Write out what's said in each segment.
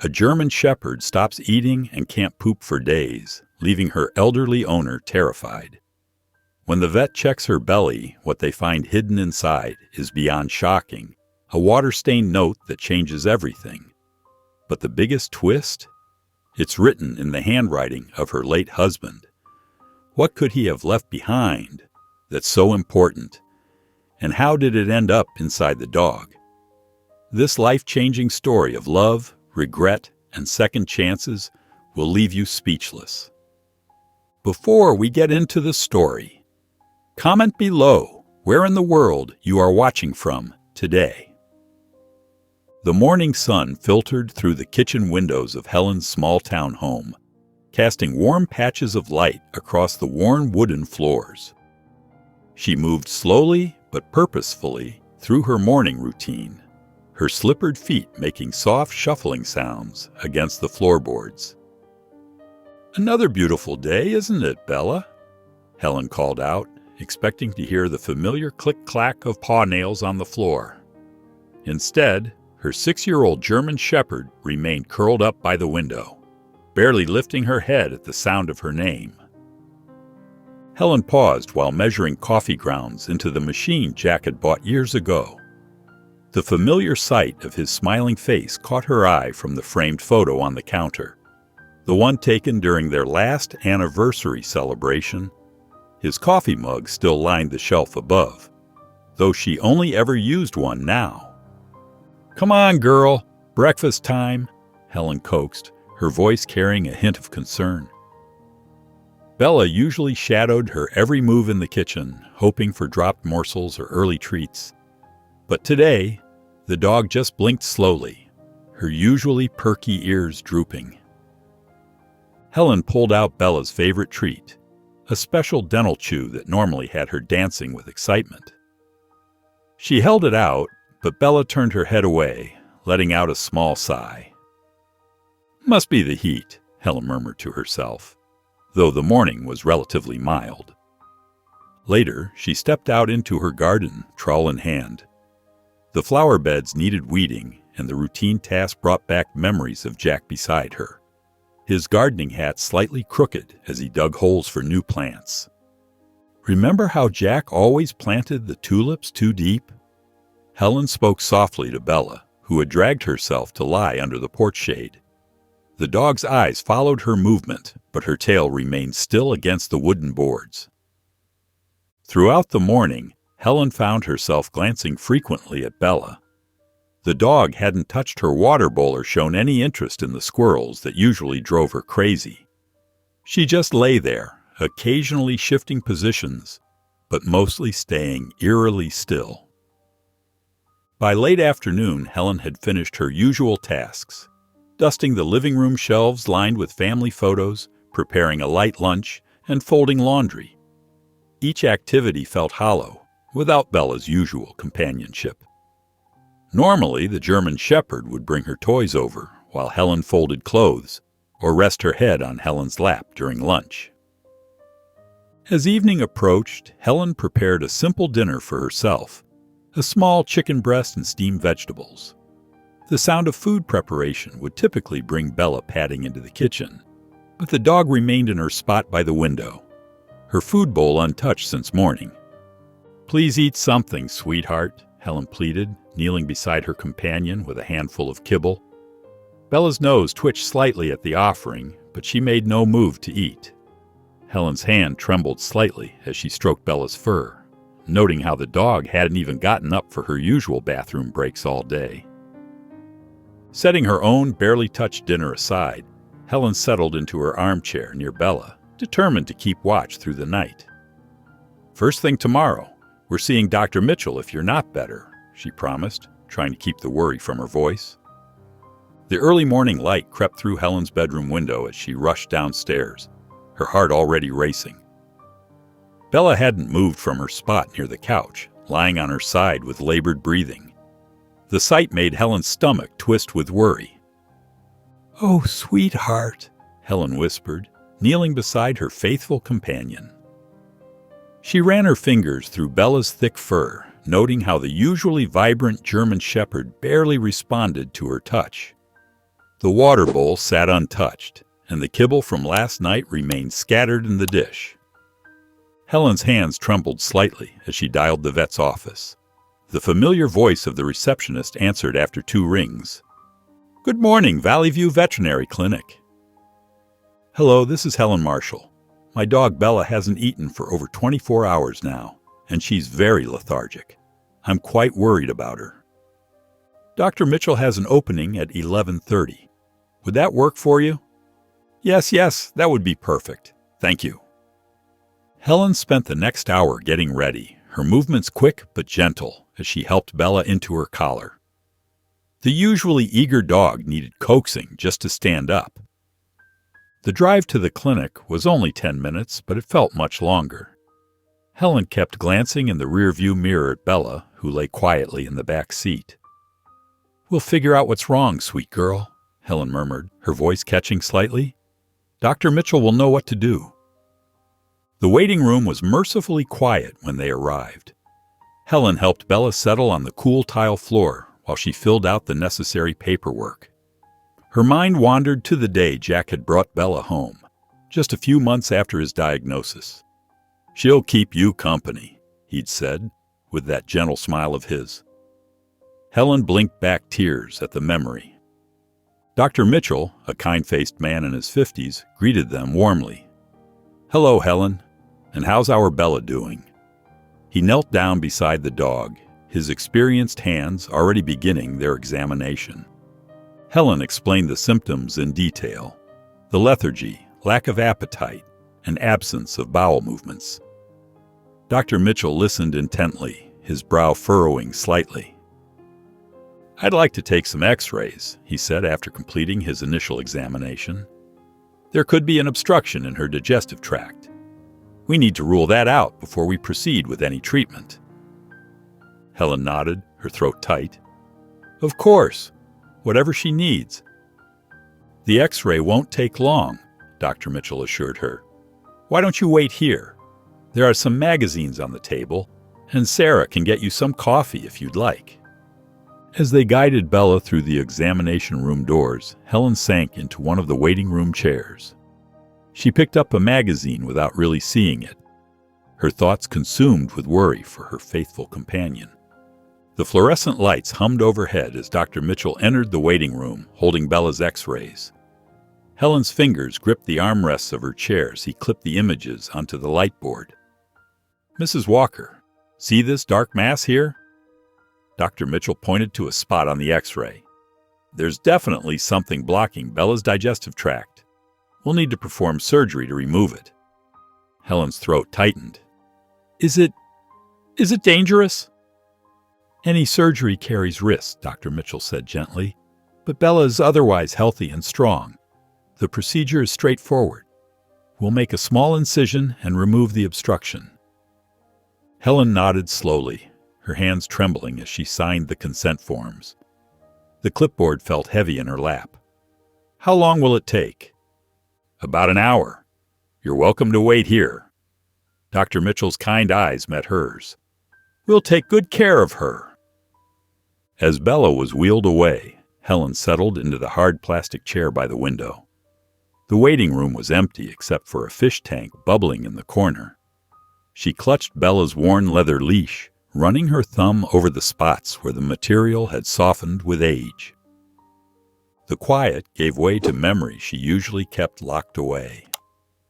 A German Shepherd stops eating and can't poop for days, leaving her elderly owner terrified. When the vet checks her belly, what they find hidden inside is beyond shocking, a water-stained note that changes everything. But the biggest twist? It's written in the handwriting of her late husband. What could he have left behind that's so important? And how did it end up inside the dog? This life-changing story of love, regret, and second chances will leave you speechless. Before we get into the story, comment below where in the world you are watching from today. The morning sun filtered through the kitchen windows of Helen's small-town home, casting warm patches of light across the worn wooden floors. She moved slowly but purposefully through her morning routine, her slippered feet making soft shuffling sounds against the floorboards. "Another beautiful day, isn't it, Bella?" Helen called out, expecting to hear the familiar click-clack of paw nails on the floor. Instead, her 6-year-old German Shepherd remained curled up by the window, barely lifting her head at the sound of her name. Helen paused while measuring coffee grounds into the machine Jack had bought years ago. The familiar sight of his smiling face caught her eye from the framed photo on the counter, the one taken during their last anniversary celebration. His coffee mug still lined the shelf above, though she only ever used one now. "Come on, girl, breakfast time," Helen coaxed, her voice carrying a hint of concern. Bella usually shadowed her every move in the kitchen, hoping for dropped morsels or early treats. But today, the dog just blinked slowly, her usually perky ears drooping. Helen pulled out Bella's favorite treat, a special dental chew that normally had her dancing with excitement. She held it out, but Bella turned her head away, letting out a small sigh. "Must be the heat," Helen murmured to herself, though the morning was relatively mild. Later, she stepped out into her garden, trowel in hand. The flower beds needed weeding, and the routine task brought back memories of Jack beside her, his gardening hat slightly crooked as he dug holes for new plants. "Remember how Jack always planted the tulips too deep?" Helen spoke softly to Bella, who had dragged herself to lie under the porch shade. The dog's eyes followed her movement, but her tail remained still against the wooden boards. Throughout the morning, Helen found herself glancing frequently at Bella. The dog hadn't touched her water bowl or shown any interest in the squirrels that usually drove her crazy. She just lay there, occasionally shifting positions, but mostly staying eerily still. By late afternoon, Helen had finished her usual tasks, dusting the living room shelves lined with family photos, preparing a light lunch, and folding laundry. Each activity felt hollow, without Bella's usual companionship. Normally, the German Shepherd would bring her toys over while Helen folded clothes, or rest her head on Helen's lap during lunch. As evening approached, Helen prepared a simple dinner for herself, a small chicken breast and steamed vegetables. The sound of food preparation would typically bring Bella padding into the kitchen, but the dog remained in her spot by the window, her food bowl untouched since morning. "Please eat something, sweetheart," Helen pleaded, kneeling beside her companion with a handful of kibble. Bella's nose twitched slightly at the offering, but she made no move to eat. Helen's hand trembled slightly as she stroked Bella's fur, noting how the dog hadn't even gotten up for her usual bathroom breaks all day. Setting her own barely touched dinner aside, Helen settled into her armchair near Bella, determined to keep watch through the night. "First thing tomorrow, we're seeing Dr. Mitchell if you're not better," she promised, trying to keep the worry from her voice. The early morning light crept through Helen's bedroom window as she rushed downstairs, her heart already racing. Bella hadn't moved from her spot near the couch, lying on her side with labored breathing. The sight made Helen's stomach twist with worry. "Oh, sweetheart," Helen whispered, kneeling beside her faithful companion. She ran her fingers through Bella's thick fur, noting how the usually vibrant German Shepherd barely responded to her touch. The water bowl sat untouched, and the kibble from last night remained scattered in the dish. Helen's hands trembled slightly as she dialed the vet's office. The familiar voice of the receptionist answered after 2 rings. "Good morning, Valley View Veterinary Clinic." "Hello, this is Helen Marshall. My dog Bella hasn't eaten for over 24 hours now, and she's very lethargic. I'm quite worried about her. Dr. Mitchell has an opening at 11:30. Would that work for you?" Yes, that would be perfect. Thank you." Helen spent the next hour getting ready, her movements quick but gentle as she helped Bella into her collar. The usually eager dog needed coaxing just to stand up. The drive to the clinic was only 10 minutes, but it felt much longer. Helen kept glancing in the rearview mirror at Bella, who lay quietly in the back seat. "We'll figure out what's wrong, sweet girl," Helen murmured, her voice catching slightly. "Dr. Mitchell will know what to do." The waiting room was mercifully quiet when they arrived. Helen helped Bella settle on the cool tile floor while she filled out the necessary paperwork. Her mind wandered to the day Jack had brought Bella home, just a few months after his diagnosis. "She'll keep you company," he'd said, with that gentle smile of his. Helen blinked back tears at the memory. Dr. Mitchell, a kind-faced man in his 50s, greeted them warmly. "Hello, Helen. And how's our Bella doing?" He knelt down beside the dog, his experienced hands already beginning their examination. Helen explained the symptoms in detail: the lethargy, lack of appetite, and absence of bowel movements. Dr. Mitchell listened intently, his brow furrowing slightly. "I'd like to take some x-rays," he said after completing his initial examination. "There could be an obstruction in her digestive tract. We need to rule that out before we proceed with any treatment." Helen nodded, her throat tight. "Of course, whatever she needs." "The x-ray won't take long," Dr. Mitchell assured her. "Why don't you wait here? There are some magazines on the table, and Sarah can get you some coffee if you'd like." As they guided Bella through the examination room doors, Helen sank into one of the waiting room chairs. She picked up a magazine without really seeing it, her thoughts consumed with worry for her faithful companion. The fluorescent lights hummed overhead as Dr. Mitchell entered the waiting room, holding Bella's x-rays. Helen's fingers gripped the armrests of her chair as he clipped the images onto the light board. "Mrs. Walker, see this dark mass here?" Dr. Mitchell pointed to a spot on the x-ray. "There's definitely something blocking Bella's digestive tract. We'll need to perform surgery to remove it." Helen's throat tightened. Is it dangerous?" "Any surgery carries risks," Dr. Mitchell said gently, "but Bella is otherwise healthy and strong. The procedure is straightforward. We'll make a small incision and remove the obstruction." Helen nodded slowly, her hands trembling as she signed the consent forms. The clipboard felt heavy in her lap. "How long will it take?" "About an hour. You're welcome to wait here." Dr. Mitchell's kind eyes met hers. "We'll take good care of her." As Bella was wheeled away, Helen settled into the hard plastic chair by the window. The waiting room was empty except for a fish tank bubbling in the corner. She clutched Bella's worn leather leash, running her thumb over the spots where the material had softened with age. The quiet gave way to memories she usually kept locked away.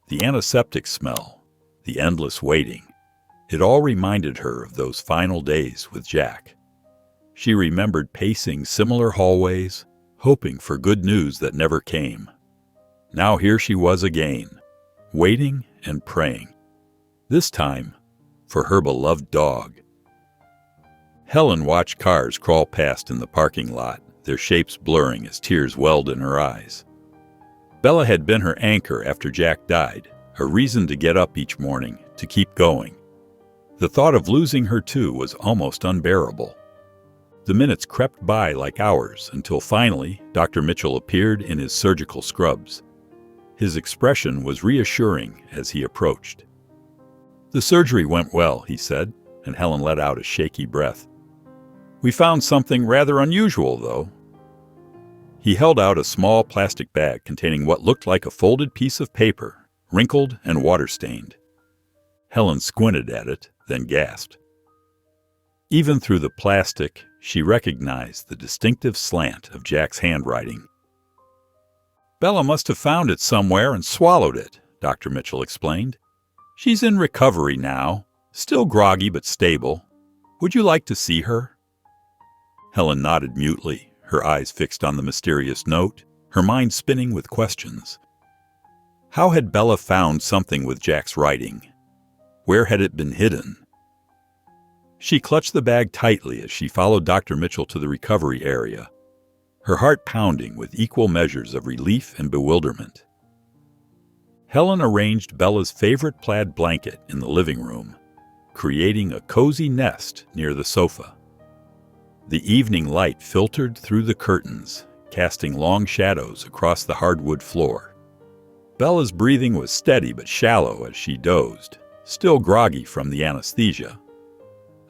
The antiseptic smell, the endless waiting, it all reminded her of those final days with Jack. She remembered pacing similar hallways, hoping for good news that never came. Now here she was again, waiting and praying. This time, for her beloved dog. Helen watched cars crawl past in the parking lot, their shapes blurring as tears welled in her eyes. Bella had been her anchor after Jack died, a reason to get up each morning, to keep going. The thought of losing her too was almost unbearable. The minutes crept by like hours until finally Dr. Mitchell appeared in his surgical scrubs. His expression was reassuring as he approached. "The surgery went well," he said, and Helen let out a shaky breath. "We found something rather unusual, though." He held out a small plastic bag containing what looked like a folded piece of paper, wrinkled and water-stained. Helen squinted at it, then gasped. Even through the plastic, she recognized the distinctive slant of Jack's handwriting. "Bella must have found it somewhere and swallowed it," Dr. Mitchell explained. "She's in recovery now, still groggy but stable. Would you like to see her?" Helen nodded mutely, her eyes fixed on the mysterious note, her mind spinning with questions. How had Bella found something with Jack's writing? Where had it been hidden? She clutched the bag tightly as she followed Dr. Mitchell to the recovery area, her heart pounding with equal measures of relief and bewilderment. Helen arranged Bella's favorite plaid blanket in the living room, creating a cozy nest near the sofa. The evening light filtered through the curtains, casting long shadows across the hardwood floor. Bella's breathing was steady but shallow as she dozed, still groggy from the anesthesia.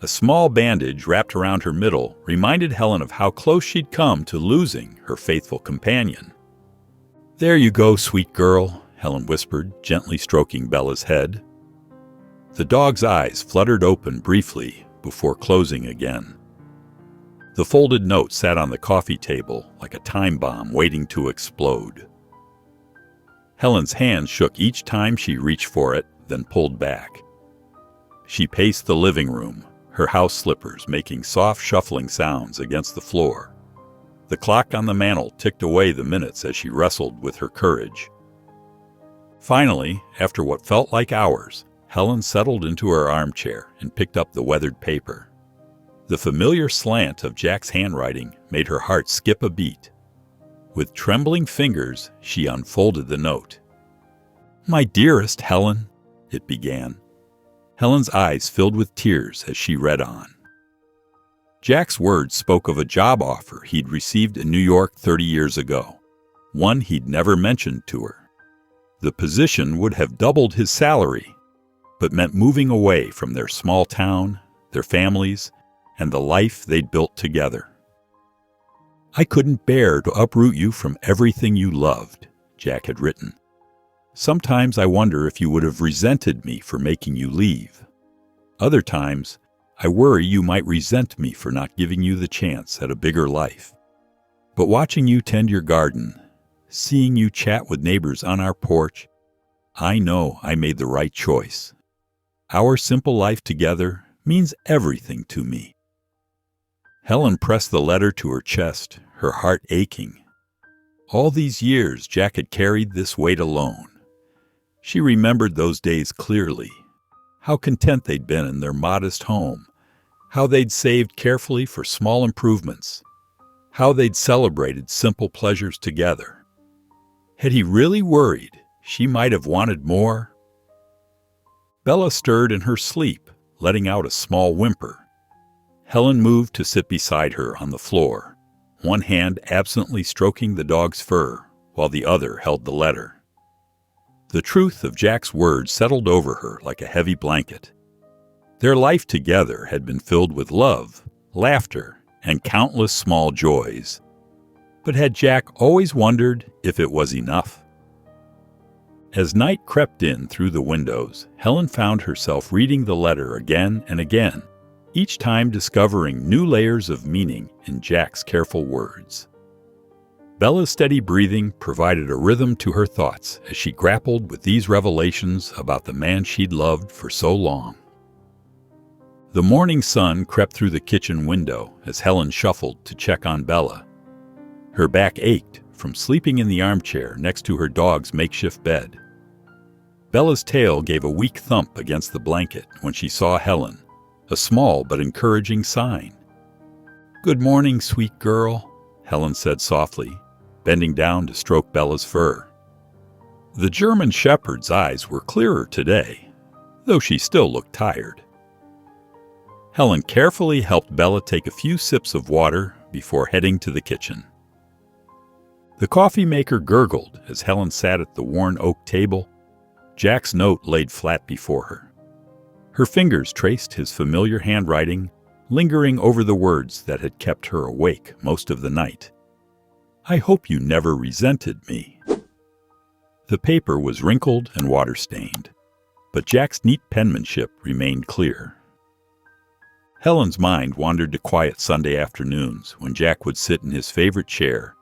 A small bandage wrapped around her middle reminded Helen of how close she'd come to losing her faithful companion. "There you go, sweet girl," Helen whispered, gently stroking Bella's head. The dog's eyes fluttered open briefly before closing again. The folded note sat on the coffee table like a time bomb waiting to explode. Helen's hand shook each time she reached for it, then pulled back. She paced the living room, her house slippers making soft shuffling sounds against the floor. The clock on the mantel ticked away the minutes as she wrestled with her courage. Finally, after what felt like hours, Helen settled into her armchair and picked up the weathered paper. The familiar slant of Jack's handwriting made her heart skip a beat. With trembling fingers, she unfolded the note. "My dearest Helen," it began. Helen's eyes filled with tears as she read on. Jack's words spoke of a job offer he'd received in New York 30 years ago, one he'd never mentioned to her. The position would have doubled his salary, but meant moving away from their small town, their families, and the life they'd built together. "I couldn't bear to uproot you from everything you loved," Jack had written. "Sometimes I wonder if you would have resented me for making you leave. Other times, I worry you might resent me for not giving you the chance at a bigger life. But watching you tend your garden, seeing you chat with neighbors on our porch, I know I made the right choice. Our simple life together means everything to me." Helen pressed the letter to her chest, her heart aching. All these years, Jack had carried this weight alone. She remembered those days clearly, how content they'd been in their modest home, how they'd saved carefully for small improvements, how they'd celebrated simple pleasures together. Had he really worried she might have wanted more? Bella stirred in her sleep, letting out a small whimper. Helen moved to sit beside her on the floor, one hand absently stroking the dog's fur while the other held the letter. The truth of Jack's words settled over her like a heavy blanket. Their life together had been filled with love, laughter, and countless small joys. But had Jack always wondered if it was enough? As night crept in through the windows, Helen found herself reading the letter again and again, each time discovering new layers of meaning in Jack's careful words. Bella's steady breathing provided a rhythm to her thoughts as she grappled with these revelations about the man she'd loved for so long. The morning sun crept through the kitchen window as Helen shuffled to check on Bella. Her back ached from sleeping in the armchair next to her dog's makeshift bed. Bella's tail gave a weak thump against the blanket when she saw Helen, a small but encouraging sign. "Good morning, sweet girl," Helen said softly, bending down to stroke Bella's fur. The German shepherd's eyes were clearer today, though she still looked tired. Helen carefully helped Bella take a few sips of water before heading to the kitchen. The coffee maker gurgled as Helen sat at the worn oak table, Jack's note laid flat before her. Her fingers traced his familiar handwriting, lingering over the words that had kept her awake most of the night. I hope you never resented me." The paper was wrinkled and water-stained, but Jack's neat penmanship remained clear. Helen's mind wandered to quiet Sunday afternoons when Jack would sit in his favorite chair,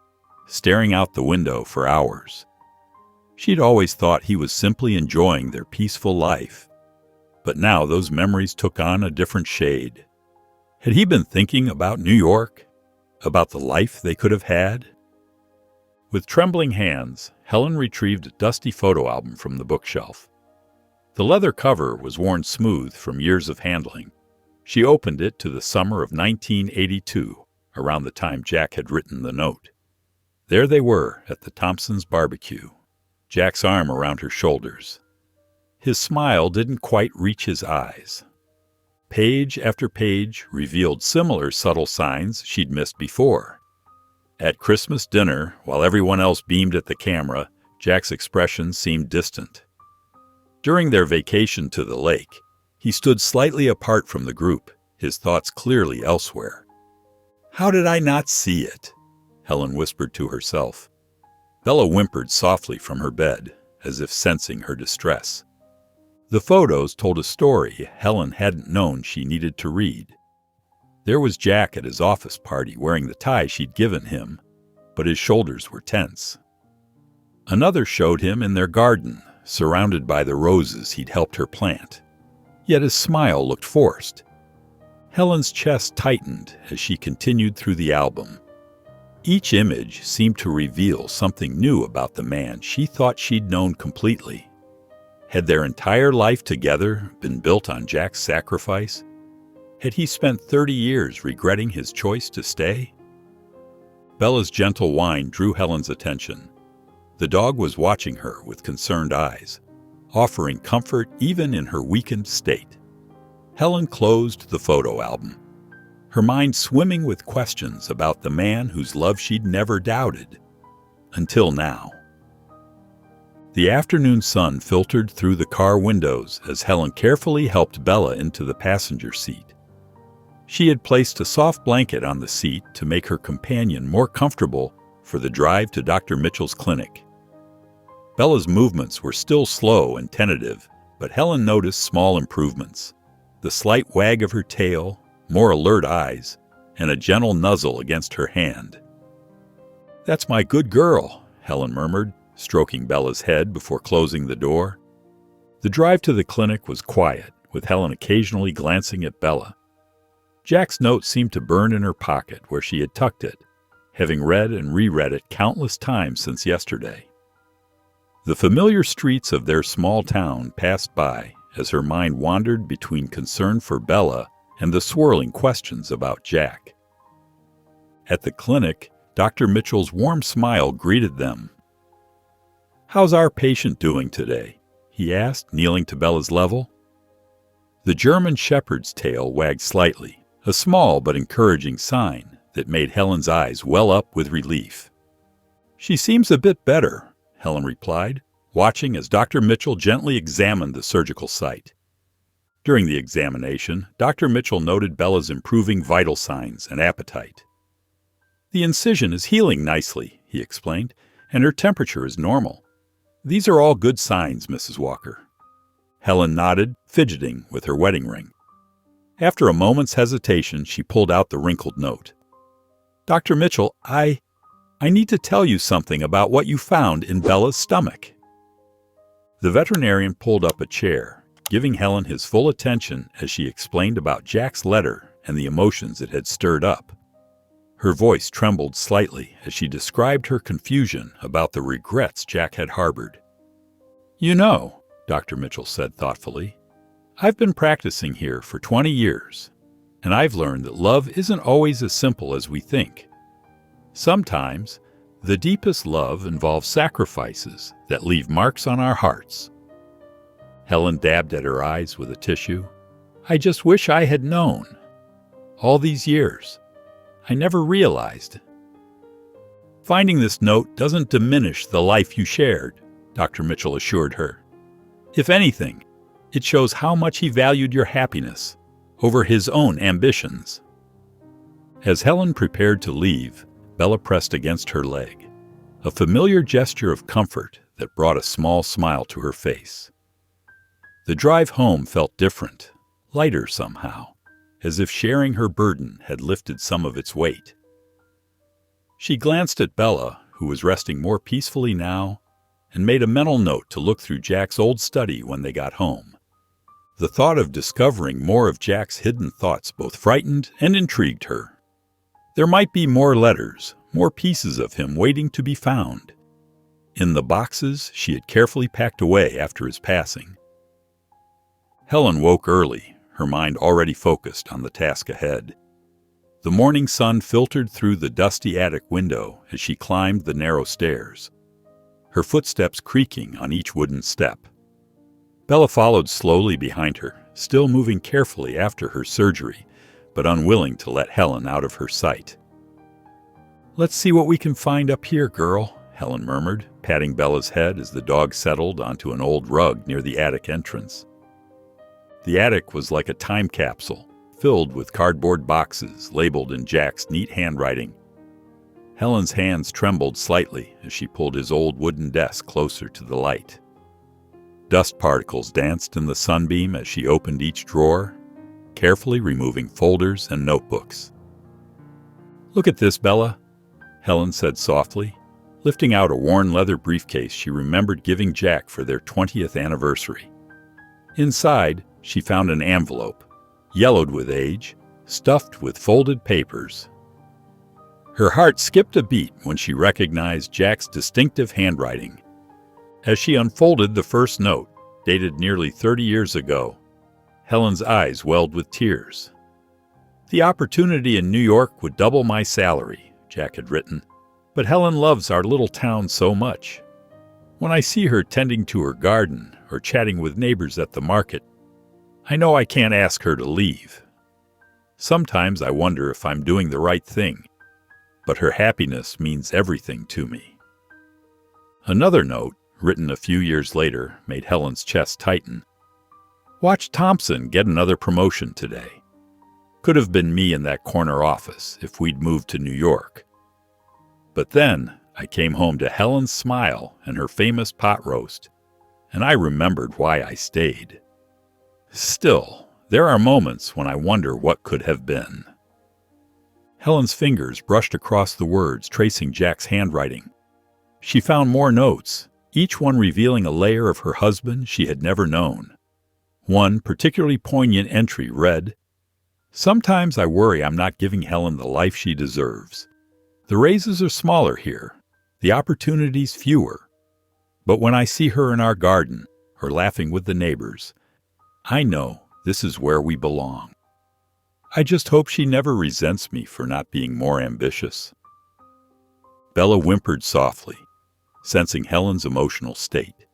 staring out the window for hours. She'd always thought he was simply enjoying their peaceful life, but now those memories took on a different shade. Had he been thinking about New York? About the life they could have had? With trembling hands, Helen retrieved a dusty photo album from the bookshelf. The leather cover was worn smooth from years of handling. She opened it to the summer of 1982, around the time Jack had written the note. There they were at the Thompsons' barbecue, Jack's arm around her shoulders. His smile didn't quite reach his eyes. Page after page revealed similar subtle signs she'd missed before. At Christmas dinner, while everyone else beamed at the camera, Jack's expression seemed distant. During their vacation to the lake, he stood slightly apart from the group, his thoughts clearly elsewhere. "How did I not see it?" Helen whispered to herself. Bella whimpered softly from her bed, as if sensing her distress. The photos told a story Helen hadn't known she needed to read. There was Jack at his office party wearing the tie she'd given him, but his shoulders were tense. Another showed him in their garden, surrounded by the roses he'd helped her plant. Yet his smile looked forced. Helen's chest tightened as she continued through the album. Each image seemed to reveal something new about the man she thought she'd known completely. Had their entire life together been built on Jack's sacrifice? Had he spent 30 years regretting his choice to stay? Bella's gentle whine drew Helen's attention. The dog was watching her with concerned eyes, offering comfort even in her weakened state. Helen closed the photo album, her mind swimming with questions about the man whose love she'd never doubted. Until now. The afternoon sun filtered through the car windows as Helen carefully helped Bella into the passenger seat. She had placed a soft blanket on the seat to make her companion more comfortable for the drive to Dr. Mitchell's clinic. Bella's movements were still slow and tentative, but Helen noticed small improvements. The slight wag of her tail, more alert eyes, and a gentle nuzzle against her hand. "That's my good girl," Helen murmured, stroking Bella's head before closing the door. The drive to the clinic was quiet, with Helen occasionally glancing at Bella. Jack's note seemed to burn in her pocket where she had tucked it, having read and reread it countless times since yesterday. The familiar streets of their small town passed by as her mind wandered between concern for Bella and the swirling questions about Jack. At the clinic, Dr. Mitchell's warm smile greeted them. "How's our patient doing today?" he asked, kneeling to Bella's level. The German shepherd's tail wagged slightly, a small but encouraging sign that made Helen's eyes well up with relief. "She seems a bit better," Helen replied, watching as Dr. Mitchell gently examined the surgical site. During the examination, Dr. Mitchell noted Bella's improving vital signs and appetite. "The incision is healing nicely," he explained, "and her temperature is normal. These are all good signs, Mrs. Walker." Helen nodded, fidgeting with her wedding ring. After a moment's hesitation, she pulled out the wrinkled note. "Dr. Mitchell, I need to tell you something about what you found in Bella's stomach." The veterinarian pulled up a chair, giving Helen his full attention as she explained about Jack's letter and the emotions it had stirred up. Her voice trembled slightly as she described her confusion about the regrets Jack had harbored. "You know," Dr. Mitchell said thoughtfully, "I've been practicing here for 20 years, and I've learned that love isn't always as simple as we think. Sometimes, the deepest love involves sacrifices that leave marks on our hearts." Helen dabbed at her eyes with a tissue. "I just wish I had known. All these years, I never realized." "Finding this note doesn't diminish the life you shared," Dr. Mitchell assured her. "If anything, it shows how much he valued your happiness over his own ambitions." As Helen prepared to leave, Bella pressed against her leg. a familiar gesture of comfort that brought a small smile to her face. The drive home felt different, lighter somehow, as if sharing her burden had lifted some of its weight. She glanced at Bella, who was resting more peacefully now, and made a mental note to look through Jack's old study when they got home. The thought of discovering more of Jack's hidden thoughts both frightened and intrigued her. There might be more letters, more pieces of him waiting to be found, in the boxes she had carefully packed away after his passing. Helen woke early, her mind already focused on the task ahead. The morning sun filtered through the dusty attic window as she climbed the narrow stairs, her footsteps creaking on each wooden step. Bella followed slowly behind her, still moving carefully after her surgery, but unwilling to let Helen out of her sight. "Let's see what we can find up here, girl," Helen murmured, patting Bella's head as the dog settled onto an old rug near the attic entrance. The attic was like a time capsule, filled with cardboard boxes labeled in Jack's neat handwriting. Helen's hands trembled slightly as she pulled his old wooden desk closer to the light. Dust particles danced in the sunbeam as she opened each drawer, carefully removing folders and notebooks. "Look at this, Bella," Helen said softly, lifting out a worn leather briefcase she remembered giving Jack for their 20th anniversary. Inside, she found an envelope, yellowed with age, stuffed with folded papers. Her heart skipped a beat when she recognized Jack's distinctive handwriting. As she unfolded the first note, dated nearly 30 years ago, Helen's eyes welled with tears. "The opportunity in New York would double my salary," Jack had written, "but Helen loves our little town so much. When I see her tending to her garden or chatting with neighbors at the market, I know I can't ask her to leave. Sometimes I wonder if I'm doing the right thing, but her happiness means everything to me." Another note, written a few years later, made Helen's chest tighten. "Watch Thompson get another promotion today. Could have been me in that corner office if we'd moved to New York. But then I came home to Helen's smile and her famous pot roast, and I remembered why I stayed. Still, there are moments when I wonder what could have been." Helen's fingers brushed across the words, tracing Jack's handwriting. She found more notes, each one revealing a layer of her husband she had never known. One particularly poignant entry read, "Sometimes I worry I'm not giving Helen the life she deserves. The raises are smaller here, the opportunities fewer. But when I see her in our garden, or laughing with the neighbors, I know this is where we belong. I just hope she never resents me for not being more ambitious." Bella whimpered softly, sensing Helen's emotional state.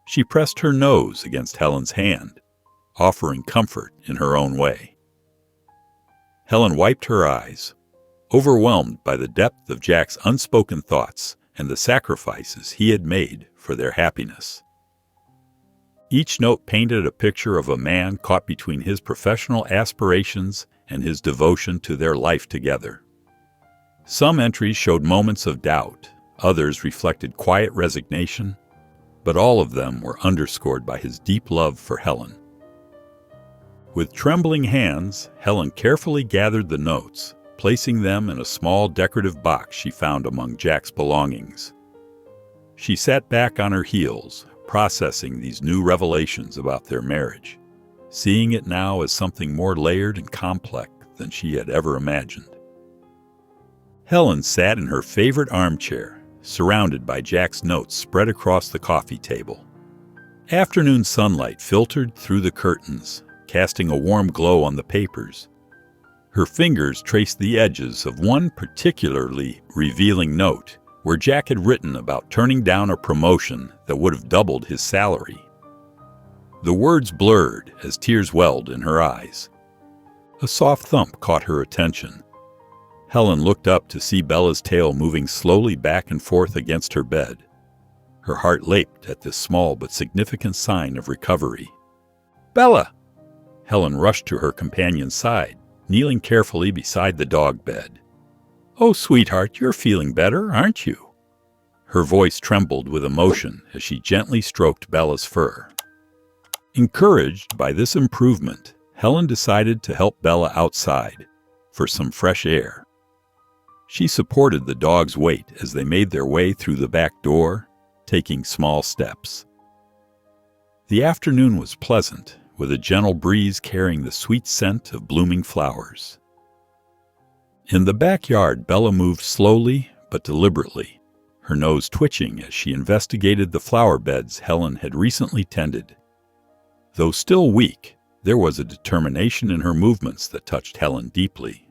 She pressed her nose against Helen's hand, offering comfort in her own way. Helen wiped her eyes, overwhelmed by the depth of Jack's unspoken thoughts and the sacrifices he had made for their happiness. Each note painted a picture of a man caught between his professional aspirations and his devotion to their life together. Some entries showed moments of doubt, others reflected quiet resignation, but all of them were underscored by his deep love for Helen. With trembling hands, Helen carefully gathered the notes, placing them in a small decorative box she found among Jack's belongings. She sat back on her heels, processing these new revelations about their marriage, seeing it now as something more layered and complex than she had ever imagined. Helen sat in her favorite armchair, surrounded by Jack's notes spread across the coffee table. Afternoon sunlight filtered through the curtains, casting a warm glow on the papers. Her fingers traced the edges of one particularly revealing note, where Jack had written about turning down a promotion that would have doubled his salary. The words blurred as tears welled in her eyes. A soft thump caught her attention. Helen looked up to see Bella's tail moving slowly back and forth against her bed. Her heart leaped at this small but significant sign of recovery. "Bella!" Helen rushed to her companion's side, kneeling carefully beside the dog bed. "Oh, sweetheart, you're feeling better, aren't you?" Her voice trembled with emotion as she gently stroked Bella's fur. Encouraged by this improvement, Helen decided to help Bella outside for some fresh air. She supported the dog's weight as they made their way through the back door, taking small steps. The afternoon was pleasant, with a gentle breeze carrying the sweet scent of blooming flowers. In the backyard, Bella moved slowly but deliberately, her nose twitching as she investigated the flower beds Helen had recently tended. Though still weak, there was a determination in her movements that touched Helen deeply.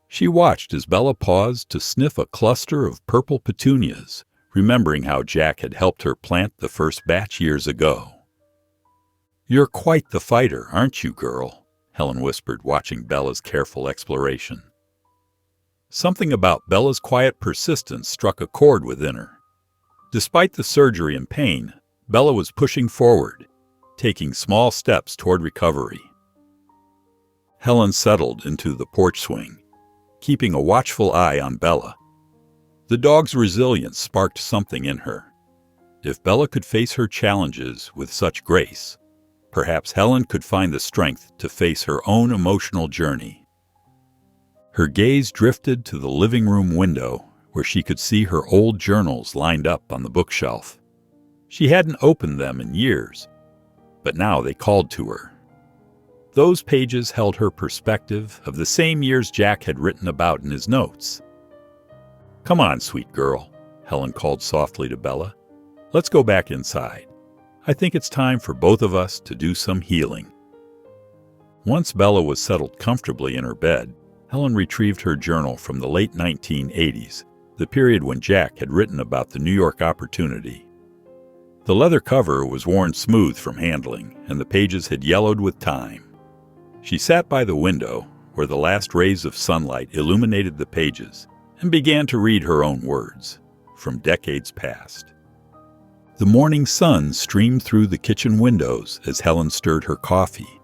She watched as Bella paused to sniff a cluster of purple petunias, remembering how Jack had helped her plant the first batch years ago. "You're quite the fighter, aren't you, girl?" Helen whispered, watching Bella's careful exploration. Something about Bella's quiet persistence struck a chord within her. Despite the surgery and pain, Bella was pushing forward, taking small steps toward recovery. Helen settled into the porch swing, keeping a watchful eye on Bella. The dog's resilience sparked something in her. If Bella could face her challenges with such grace, perhaps Helen could find the strength to face her own emotional journey. Her gaze drifted to the living room window, where she could see her old journals lined up on the bookshelf. She hadn't opened them in years, but now they called to her. Those pages held her perspective of the same years Jack had written about in his notes. "Come on, sweet girl," Helen called softly to Bella. "Let's go back inside. I think it's time for both of us to do some healing." Once Bella was settled comfortably in her bed, Helen retrieved her journal from the late 1980s, the period when Jack had written about the New York opportunity. The leather cover was worn smooth from handling, and the pages had yellowed with time. She sat by the window, where the last rays of sunlight illuminated the pages, and began to read her own words, from decades past. The morning sun streamed through the kitchen windows as Helen stirred her coffee,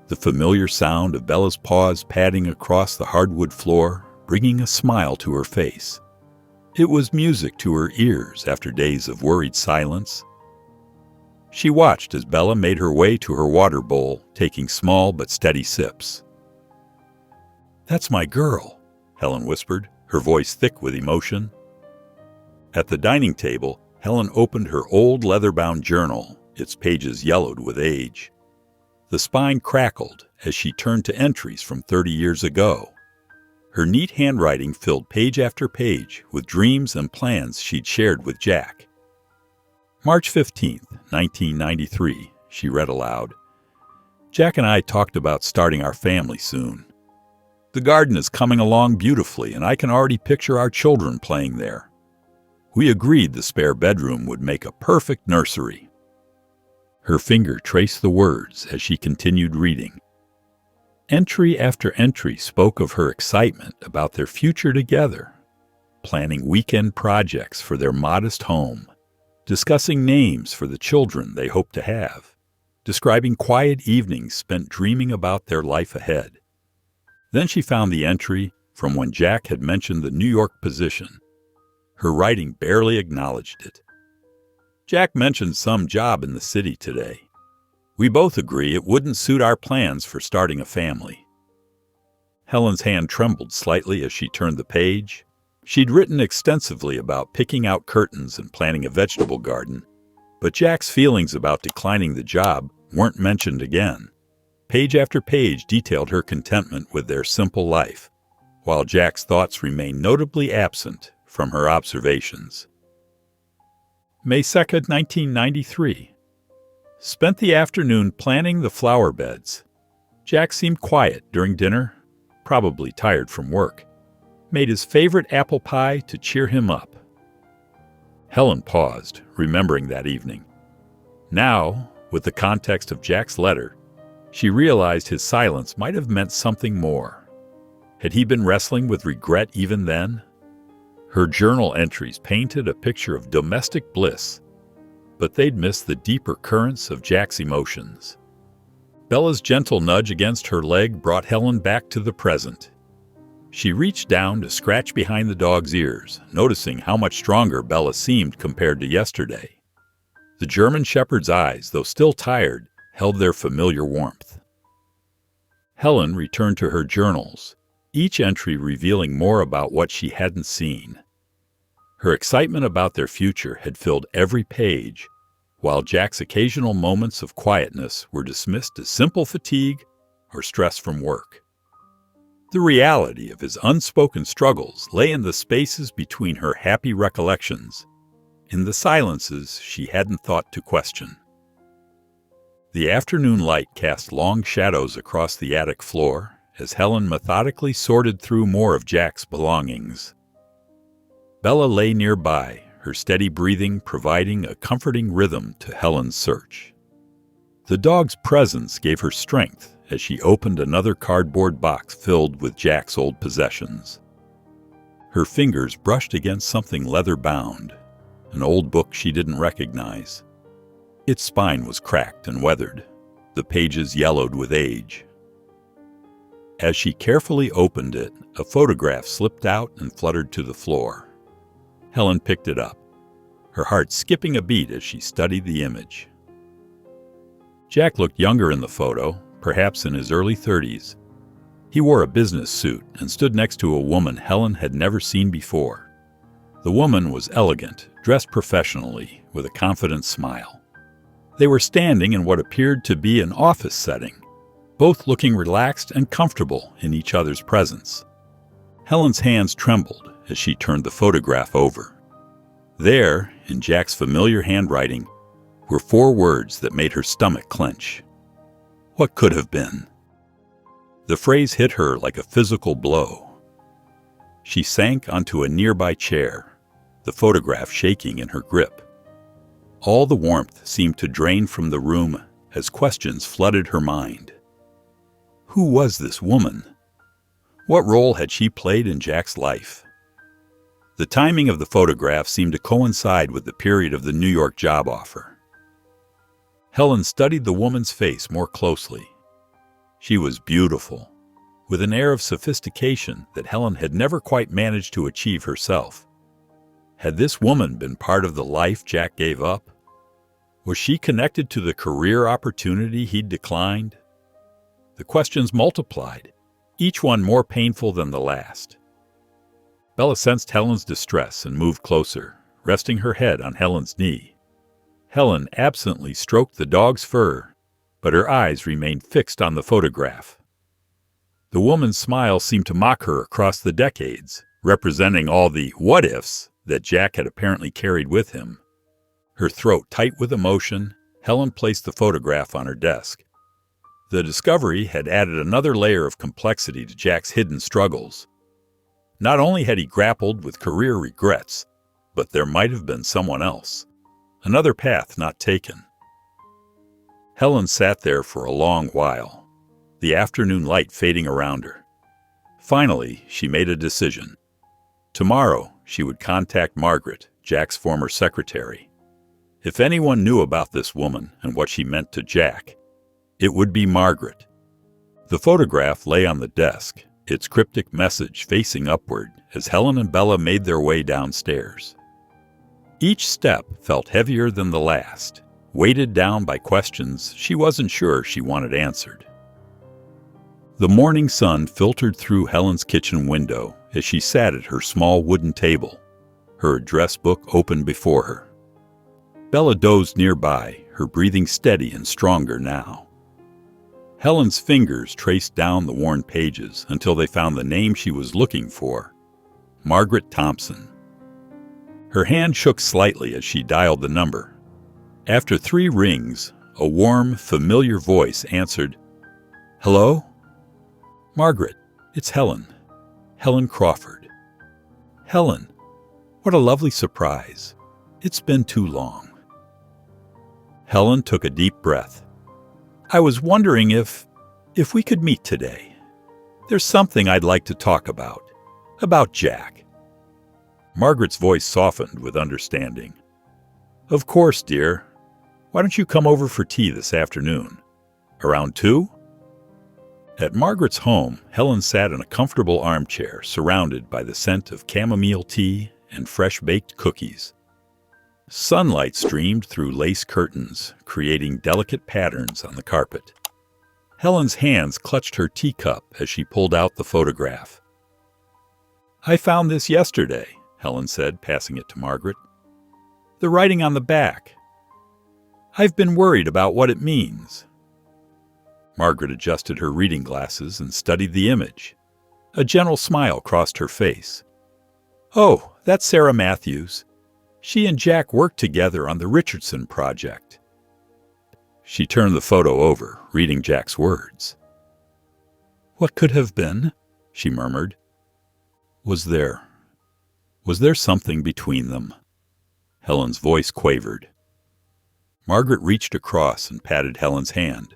the familiar sound of Bella's paws padding across the hardwood floor, bringing a smile to her face. It was music to her ears after days of worried silence. She watched as Bella made her way to her water bowl, taking small but steady sips. "That's my girl," Helen whispered, her voice thick with emotion. At the dining table, Helen opened her old leather-bound journal, its pages yellowed with age. The spine crackled as she turned to entries from 30 years ago. Her neat handwriting filled page after page with dreams and plans she'd shared with Jack. "March 15th, 1993, she read aloud. "Jack and I talked about starting our family soon. The garden is coming along beautifully, and I can already picture our children playing there. We agreed the spare bedroom would make a perfect nursery." Her finger traced the words as she continued reading. Entry after entry spoke of her excitement about their future together, planning weekend projects for their modest home, discussing names for the children they hoped to have, describing quiet evenings spent dreaming about their life ahead. Then she found the entry from when Jack had mentioned the New York position. Her writing barely acknowledged it. "Jack mentioned some job in the city today. We both agree it wouldn't suit our plans for starting a family." Helen's hand trembled slightly as she turned the page. She'd written extensively about picking out curtains and planting a vegetable garden, but Jack's feelings about declining the job weren't mentioned again. Page after page detailed her contentment with their simple life, while Jack's thoughts remained notably absent from her observations. May 2nd, 1993. Spent the afternoon planning the flower beds. Jack seemed quiet during dinner, probably tired from work. Made his favorite apple pie to cheer him up. Helen paused, remembering that evening. Now, with the context of Jack's letter, she realized his silence might have meant something more. Had he been wrestling with regret even then? Her journal entries painted a picture of domestic bliss, but they'd missed the deeper currents of Jack's emotions. Bella's gentle nudge against her leg brought Helen back to the present. She reached down to scratch behind the dog's ears, noticing how much stronger Bella seemed compared to yesterday. The German Shepherd's eyes, though still tired, held their familiar warmth. Helen returned to her journals, each entry revealing more about what she hadn't seen. Her excitement about their future had filled every page, while Jack's occasional moments of quietness were dismissed as simple fatigue or stress from work. The reality of his unspoken struggles lay in the spaces between her happy recollections, in the silences she hadn't thought to question. The afternoon light cast long shadows across the attic floor as Helen methodically sorted through more of Jack's belongings. Bella lay nearby, her steady breathing providing a comforting rhythm to Helen's search. The dog's presence gave her strength as she opened another cardboard box filled with Jack's old possessions. Her fingers brushed against something leather-bound, an old book she didn't recognize. Its spine was cracked and weathered, the pages yellowed with age. As she carefully opened it, a photograph slipped out and fluttered to the floor. Helen picked it up, her heart skipping a beat as she studied the image. Jack looked younger in the photo, perhaps in his early 30s. He wore a business suit and stood next to a woman Helen had never seen before. The woman was elegant, dressed professionally, with a confident smile. They were standing in what appeared to be an office setting, both looking relaxed and comfortable in each other's presence. Helen's hands trembled as she turned the photograph over. There, in Jack's familiar handwriting, were 4 words that made her stomach clench. What could have been? The phrase hit her like a physical blow. She sank onto a nearby chair, the photograph shaking in her grip. All the warmth seemed to drain from the room as questions flooded her mind. Who was this woman? What role had she played in Jack's life? The timing of the photograph seemed to coincide with the period of the New York job offer. Helen studied the woman's face more closely. She was beautiful, with an air of sophistication that Helen had never quite managed to achieve herself. Had this woman been part of the life Jack gave up? Was she connected to the career opportunity he'd declined? The questions multiplied, each one more painful than the last. Bella sensed Helen's distress and moved closer, resting her head on Helen's knee. Helen absently stroked the dog's fur, but her eyes remained fixed on the photograph. The woman's smile seemed to mock her across the decades, representing all the what-ifs that Jack had apparently carried with him. Her throat tight with emotion, Helen placed the photograph on her desk. The discovery had added another layer of complexity to Jack's hidden struggles. Not only had he grappled with career regrets, but there might have been someone else, another path not taken. Helen sat there for a long while, the afternoon light fading around her. Finally, she made a decision. Tomorrow, she would contact Margaret, Jack's former secretary. If anyone knew about this woman and what she meant to Jack, it would be Margaret. The photograph lay on the desk, its cryptic message facing upward as Helen and Bella made their way downstairs. Each step felt heavier than the last, weighted down by questions she wasn't sure she wanted answered. The morning sun filtered through Helen's kitchen window as she sat at her small wooden table, her address book open before her. Bella dozed nearby, her breathing steady and stronger now. Helen's fingers traced down the worn pages until they found the name she was looking for, Margaret Thompson. Her hand shook slightly as she dialed the number. After 3 rings, a warm, familiar voice answered, "Hello? Margaret, it's Helen. Helen Crawford." "Helen, what a lovely surprise. It's been too long." Helen took a deep breath. "I was wondering if we could meet today. There's something I'd like to talk about Jack." Margaret's voice softened with understanding. "Of course, dear. Why don't you come over for tea this afternoon? Around 2? At Margaret's home, Helen sat in a comfortable armchair surrounded by the scent of chamomile tea and fresh-baked cookies. Sunlight streamed through lace curtains, creating delicate patterns on the carpet. Helen's hands clutched her teacup as she pulled out the photograph. "I found this yesterday," Helen said, passing it to Margaret. "The writing on the back. I've been worried about what it means." Margaret adjusted her reading glasses and studied the image. A gentle smile crossed her face. "Oh, that's Sarah Matthews. She and Jack worked together on the Richardson project." She turned the photo over, reading Jack's words. "What could have been?" she murmured. Was there something between them?" Helen's voice quavered. Margaret reached across and patted Helen's hand.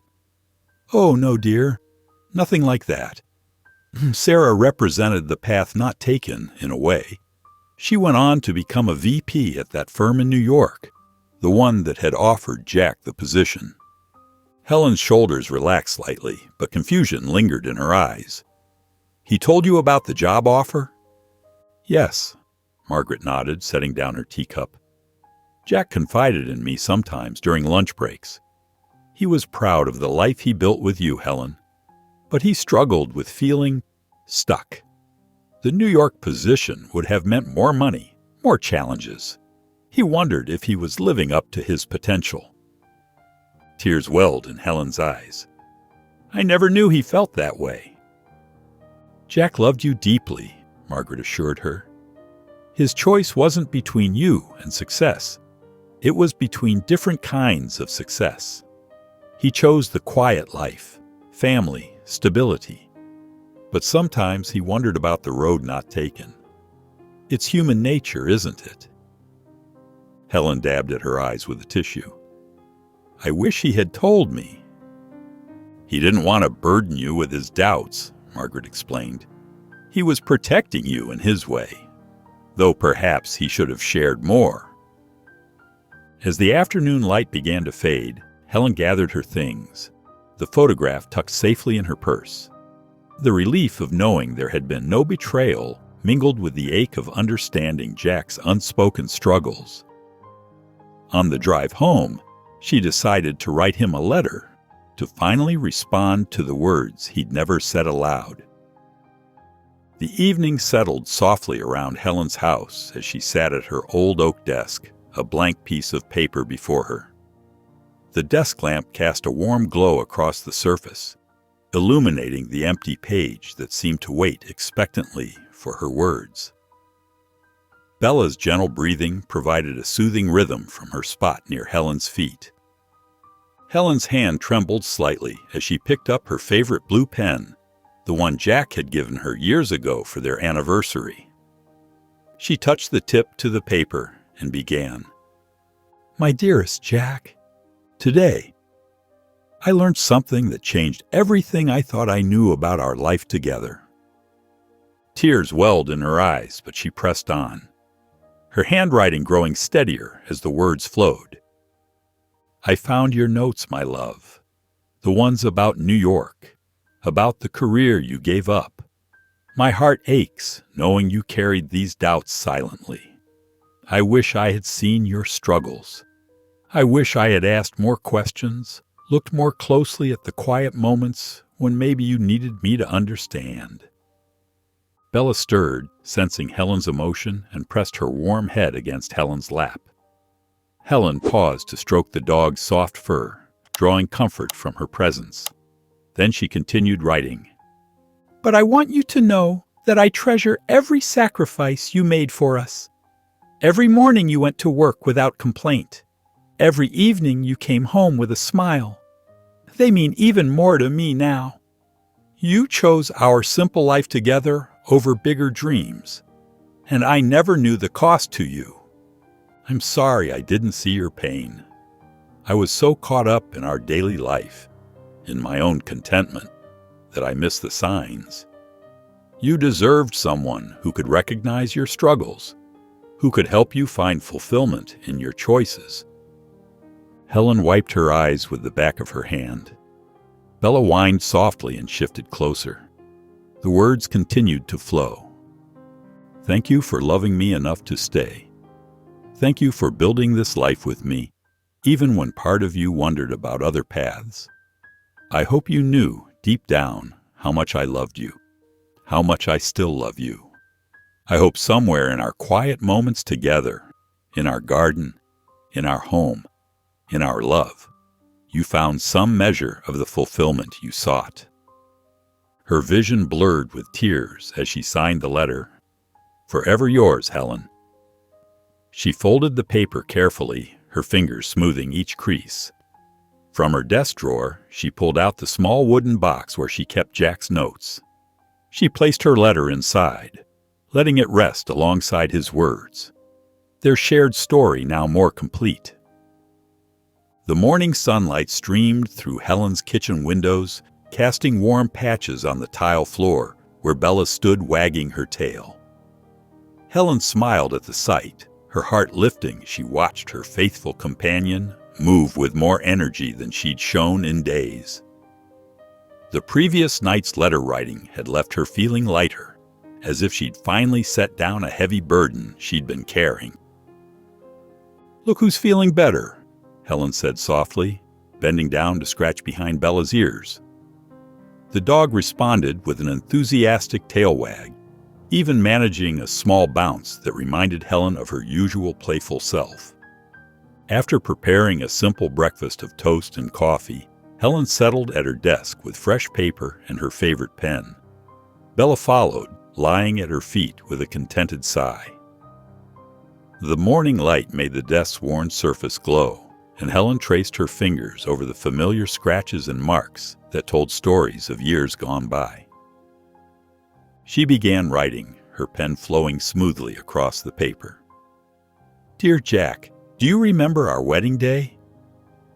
"Oh, no, dear. Nothing like that. Sarah represented the path not taken, in a way. She went on to become a VP at that firm in New York, the one that had offered Jack the position." Helen's shoulders relaxed slightly, but confusion lingered in her eyes. "He told you about the job offer?" "Yes," Margaret nodded, setting down her teacup. "Jack confided in me sometimes during lunch breaks. He was proud of the life he built with you, Helen, but he struggled with feeling stuck. The New York position would have meant more money, more challenges. He wondered if he was living up to his potential." Tears welled in Helen's eyes. "I never knew he felt that way." "Jack loved you deeply," Margaret assured her. "His choice wasn't between you and success. It was between different kinds of success. He chose the quiet life, family, stability. But sometimes he wondered about the road not taken. It's human nature, isn't it?" Helen dabbed at her eyes with a tissue. "I wish he had told me." "He didn't want to burden you with his doubts," Margaret explained. "He was protecting you in his way, though perhaps he should have shared more." As the afternoon light began to fade, Helen gathered her things, the photograph tucked safely in her purse. The relief of knowing there had been no betrayal mingled with the ache of understanding Jack's unspoken struggles. On the drive home, she decided to write him a letter, to finally respond to the words he'd never said aloud. The evening settled softly around Helen's house as she sat at her old oak desk, a blank piece of paper before her. The desk lamp cast a warm glow across the surface, illuminating the empty page that seemed to wait expectantly for her words. Bella's gentle breathing provided a soothing rhythm from her spot near Helen's feet. Helen's hand trembled slightly as she picked up her favorite blue pen, the one Jack had given her years ago for their anniversary. She touched the tip to the paper and began. "My dearest Jack, today, I learned something that changed everything I thought I knew about our life together." Tears welled in her eyes, but she pressed on, her handwriting growing steadier as the words flowed. "I found your notes, my love, the ones about New York, about the career you gave up. My heart aches knowing you carried these doubts silently. I wish I had seen your struggles. I wish I had asked more questions, looked more closely at the quiet moments when maybe you needed me to understand." Bella stirred, sensing Helen's emotion, and pressed her warm head against Helen's lap. Helen paused to stroke the dog's soft fur, drawing comfort from her presence. Then she continued writing. "But I want you to know that I treasure every sacrifice you made for us. Every morning you went to work without complaint. Every evening you came home with a smile. They mean even more to me now. You chose our simple life together over bigger dreams, and I never knew the cost to you. I'm sorry I didn't see your pain. I was so caught up in our daily life, in my own contentment, that I missed the signs. You deserved someone who could recognize your struggles, who could help you find fulfillment in your choices." Helen wiped her eyes with the back of her hand. Bella whined softly and shifted closer. The words continued to flow. Thank you for loving me enough to stay. Thank you for building this life with me, even when part of you wondered about other paths. I hope you knew, deep down, how much I loved you, how much I still love you. I hope somewhere in our quiet moments together, in our garden, in our home, in our love, you found some measure of the fulfillment you sought. Her vision blurred with tears as she signed the letter. Forever yours, Helen. She folded the paper carefully, her fingers smoothing each crease. From her desk drawer, she pulled out the small wooden box where she kept Jack's notes. She placed her letter inside, letting it rest alongside his words, their shared story now more complete. The morning sunlight streamed through Helen's kitchen windows, casting warm patches on the tile floor where Bella stood wagging her tail. Helen smiled at the sight, her heart lifting. She watched her faithful companion move with more energy than she'd shown in days. The previous night's letter writing had left her feeling lighter, as if she'd finally set down a heavy burden she'd been carrying. "Look who's feeling better," Helen said softly, bending down to scratch behind Bella's ears. The dog responded with an enthusiastic tail wag, even managing a small bounce that reminded Helen of her usual playful self. After preparing a simple breakfast of toast and coffee, Helen settled at her desk with fresh paper and her favorite pen. Bella followed, lying at her feet with a contented sigh. The morning light made the desk's worn surface glow, and Helen traced her fingers over the familiar scratches and marks that told stories of years gone by. She began writing, her pen flowing smoothly across the paper. "Dear Jack, do you remember our wedding day?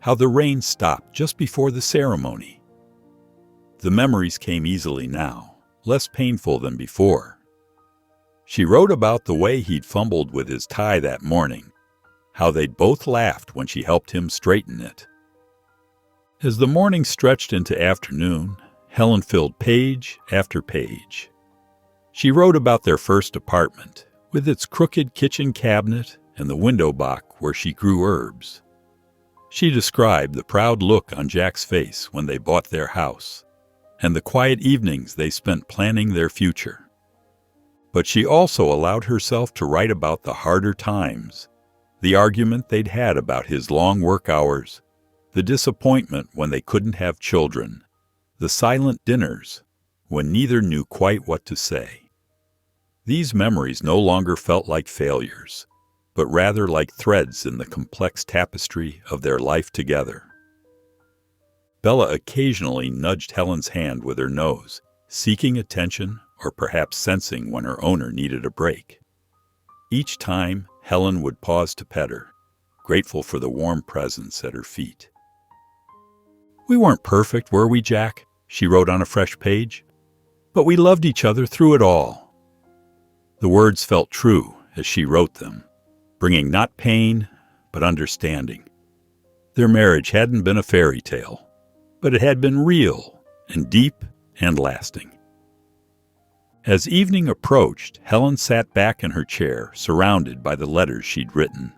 How the rain stopped just before the ceremony?" The memories came easily now, less painful than before. She wrote about the way he'd fumbled with his tie that morning, how they'd both laughed when she helped him straighten it. As the morning stretched into afternoon, Helen filled page after page. She wrote about their first apartment, with its crooked kitchen cabinet and the window box where she grew herbs. She described the proud look on Jack's face when they bought their house, and the quiet evenings they spent planning their future. But she also allowed herself to write about the harder times, the argument they'd had about his long work hours, the disappointment when they couldn't have children, the silent dinners when neither knew quite what to say. These memories no longer felt like failures, but rather like threads in the complex tapestry of their life together. Bella occasionally nudged Helen's hand with her nose, seeking attention or perhaps sensing when her owner needed a break. Each time, Helen would pause to pet her, grateful for the warm presence at her feet. "We weren't perfect, were we, Jack?" she wrote on a fresh page. "But we loved each other through it all." The words felt true as she wrote them, bringing not pain, but understanding. Their marriage hadn't been a fairy tale, but it had been real and deep and lasting. As evening approached, Helen sat back in her chair, surrounded by the letters she'd written.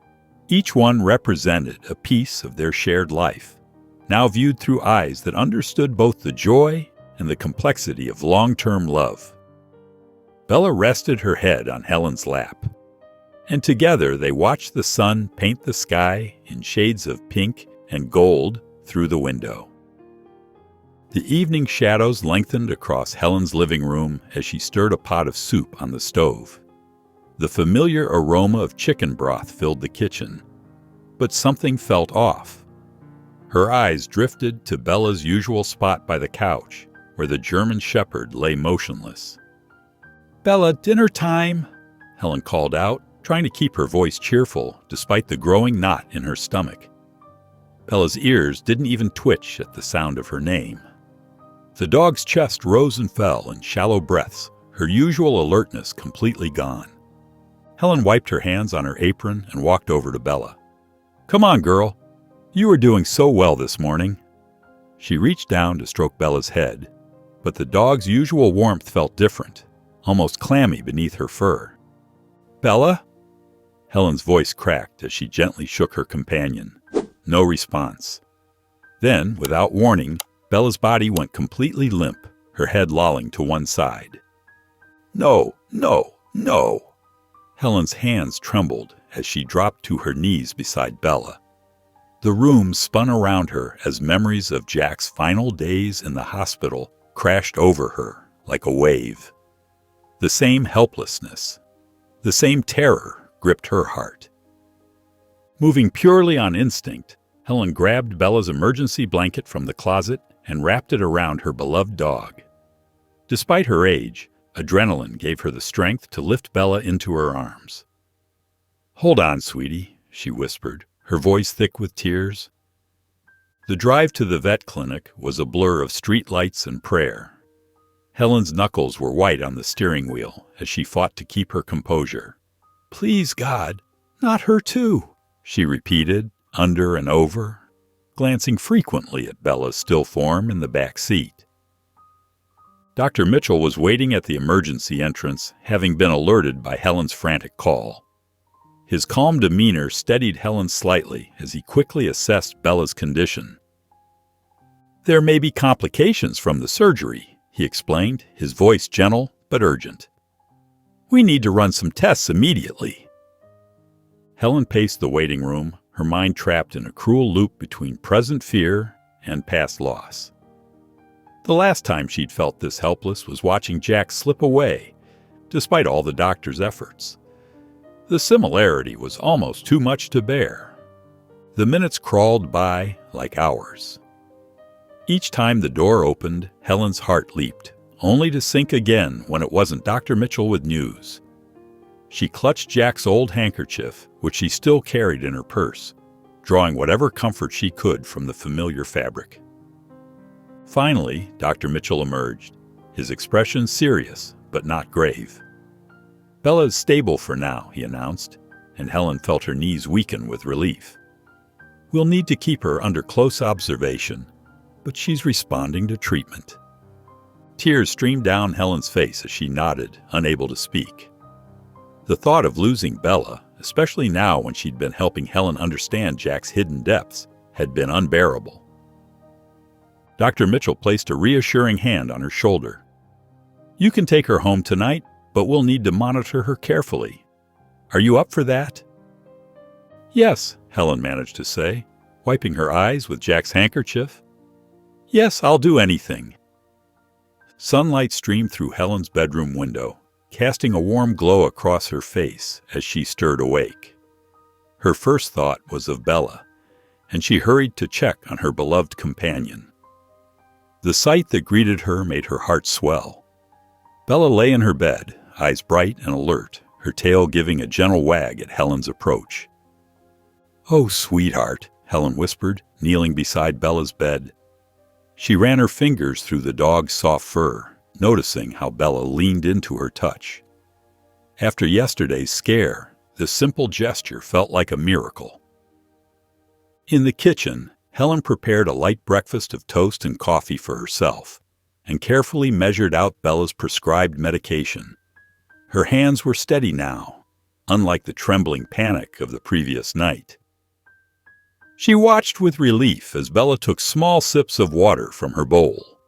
Each one represented a piece of their shared life, now viewed through eyes that understood both the joy and the complexity of long-term love. Bella rested her head on Helen's lap, and together they watched the sun paint the sky in shades of pink and gold through the window. The evening shadows lengthened across Helen's living room as she stirred a pot of soup on the stove. The familiar aroma of chicken broth filled the kitchen, but something felt off. Her eyes drifted to Bella's usual spot by the couch, where the German shepherd lay motionless. "Bella, dinner time!" Helen called out, trying to keep her voice cheerful despite the growing knot in her stomach. Bella's ears didn't even twitch at the sound of her name. The dog's chest rose and fell in shallow breaths, her usual alertness completely gone. Helen wiped her hands on her apron and walked over to Bella. "Come on, girl. You are doing so well this morning." She reached down to stroke Bella's head, but the dog's usual warmth felt different, almost clammy beneath her fur. "Bella?" Helen's voice cracked as she gently shook her companion. No response. Then, without warning, Bella's body went completely limp, her head lolling to one side. "No, no, no!" Helen's hands trembled as she dropped to her knees beside Bella. The room spun around her as memories of Jack's final days in the hospital crashed over her like a wave. The same helplessness, the same terror gripped her heart. Moving purely on instinct, Helen grabbed Bella's emergency blanket from the closet and wrapped it around her beloved dog. Despite her age, adrenaline gave her the strength to lift Bella into her arms. "Hold on, sweetie," she whispered, her voice thick with tears. The drive to the vet clinic was a blur of streetlights and prayer. Helen's knuckles were white on the steering wheel as she fought to keep her composure. "Please, God, not her too," she repeated, under and over, glancing frequently at Bella's still form in the back seat. Dr. Mitchell was waiting at the emergency entrance, having been alerted by Helen's frantic call. His calm demeanor steadied Helen slightly as he quickly assessed Bella's condition. "There may be complications from the surgery," he explained, his voice gentle but urgent. "We need to run some tests immediately." Helen paced the waiting room, her mind trapped in a cruel loop between present fear and past loss. The last time she'd felt this helpless was watching Jack slip away, despite all the doctor's efforts. The similarity was almost too much to bear. The minutes crawled by like hours. Each time the door opened, Helen's heart leaped, only to sink again when it wasn't Dr. Mitchell with news. She clutched Jack's old handkerchief, which she still carried in her purse, drawing whatever comfort she could from the familiar fabric. Finally, Dr. Mitchell emerged, his expression serious but not grave. "Bella is stable for now," he announced, and Helen felt her knees weaken with relief. "We'll need to keep her under close observation, but she's responding to treatment." Tears streamed down Helen's face as she nodded, unable to speak. The thought of losing Bella, especially now when she'd been helping Helen understand Jack's hidden depths, had been unbearable. Dr. Mitchell placed a reassuring hand on her shoulder. "You can take her home tonight, but we'll need to monitor her carefully. Are you up for that?" "Yes," Helen managed to say, wiping her eyes with Jack's handkerchief. "Yes, I'll do anything." Sunlight streamed through Helen's bedroom window, casting a warm glow across her face as she stirred awake. Her first thought was of Bella, and she hurried to check on her beloved companion. The sight that greeted her made her heart swell. Bella lay in her bed, eyes bright and alert, her tail giving a gentle wag at Helen's approach. "Oh, sweetheart," Helen whispered, kneeling beside Bella's bed. She ran her fingers through the dog's soft fur, noticing how Bella leaned into her touch. After yesterday's scare, this simple gesture felt like a miracle. In the kitchen, Helen prepared a light breakfast of toast and coffee for herself, and carefully measured out Bella's prescribed medication. Her hands were steady now, unlike the trembling panic of the previous night. She watched with relief as Bella took small sips of water from her bowl.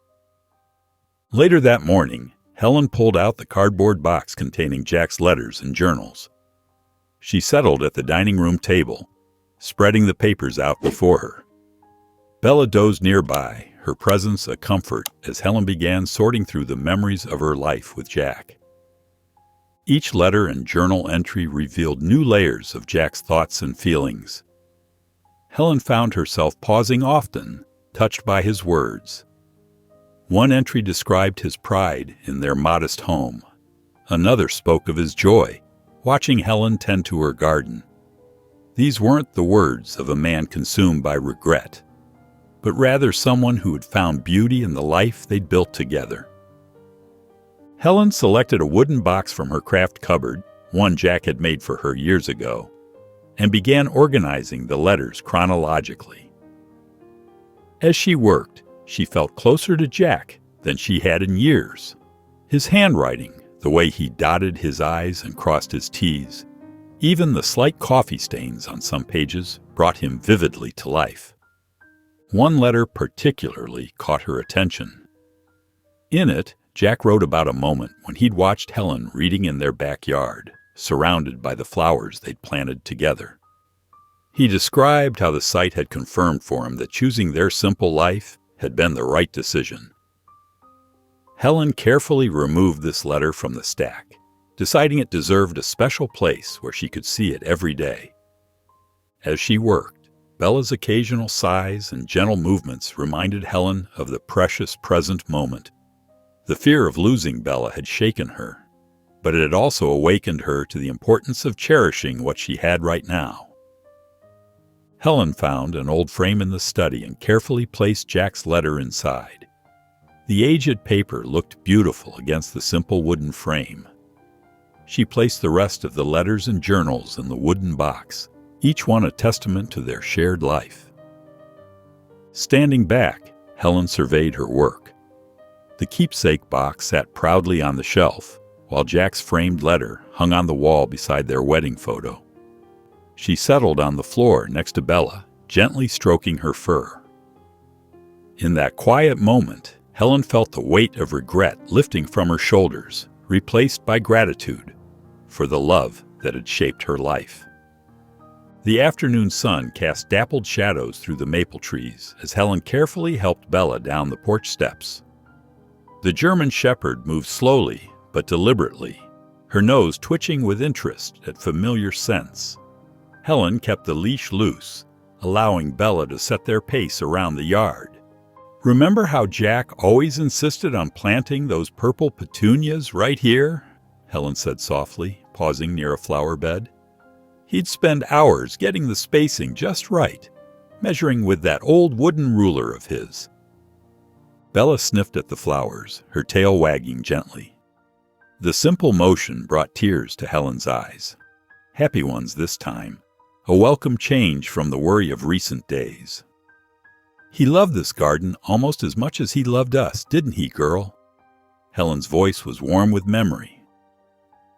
Later that morning, Helen pulled out the cardboard box containing Jack's letters and journals. She settled at the dining room table, spreading the papers out before her. Bella dozed nearby, her presence a comfort as Helen began sorting through the memories of her life with Jack. Each letter and journal entry revealed new layers of Jack's thoughts and feelings. Helen found herself pausing often, touched by his words. One entry described his pride in their modest home. Another spoke of his joy, watching Helen tend to her garden. These weren't the words of a man consumed by regret, but rather someone who had found beauty in the life they'd built together. Helen selected a wooden box from her craft cupboard, one Jack had made for her years ago, and began organizing the letters chronologically. As she worked, she felt closer to Jack than she had in years. His handwriting, the way he dotted his I's and crossed his T's, even the slight coffee stains on some pages brought him vividly to life. One letter particularly caught her attention. In it, Jack wrote about a moment when he'd watched Helen reading in their backyard, surrounded by the flowers they'd planted together. He described how the sight had confirmed for him that choosing their simple life had been the right decision. Helen carefully removed this letter from the stack, deciding it deserved a special place where she could see it every day. As she worked, Bella's occasional sighs and gentle movements reminded Helen of the precious present moment. The fear of losing Bella had shaken her, but it had also awakened her to the importance of cherishing what she had right now. Helen found an old frame in the study and carefully placed Jack's letter inside. The aged paper looked beautiful against the simple wooden frame. She placed the rest of the letters and journals in the wooden box, each one a testament to their shared life. Standing back, Helen surveyed her work. The keepsake box sat proudly on the shelf, while Jack's framed letter hung on the wall beside their wedding photo. She settled on the floor next to Bella, gently stroking her fur. In that quiet moment, Helen felt the weight of regret lifting from her shoulders, replaced by gratitude for the love that had shaped her life. The afternoon sun cast dappled shadows through the maple trees as Helen carefully helped Bella down the porch steps. The German shepherd moved slowly but deliberately, her nose twitching with interest at familiar scents. Helen kept the leash loose, allowing Bella to set their pace around the yard. "Remember how Jack always insisted on planting those purple petunias right here?" Helen said softly, pausing near a flower bed. "He'd spend hours getting the spacing just right, measuring with that old wooden ruler of his." Bella sniffed at the flowers, her tail wagging gently. The simple motion brought tears to Helen's eyes. Happy ones this time, a welcome change from the worry of recent days. "He loved this garden almost as much as he loved us, didn't he, girl?" Helen's voice was warm with memory.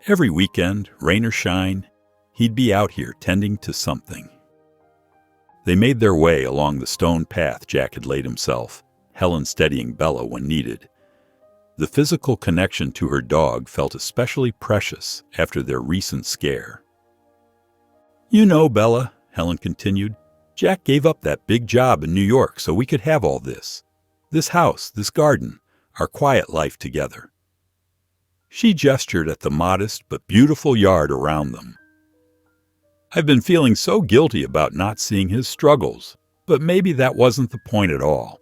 Every weekend, rain or shine, he'd be out here tending to something. They made their way along the stone path Jack had laid himself, Helen steadying Bella when needed. The physical connection to her dog felt especially precious after their recent scare. "You know, Bella," Helen continued, "Jack gave up that big job in New York so we could have all this. This house, this garden, our quiet life together." She gestured at the modest but beautiful yard around them. "I've been feeling so guilty about not seeing his struggles, but maybe that wasn't the point at all."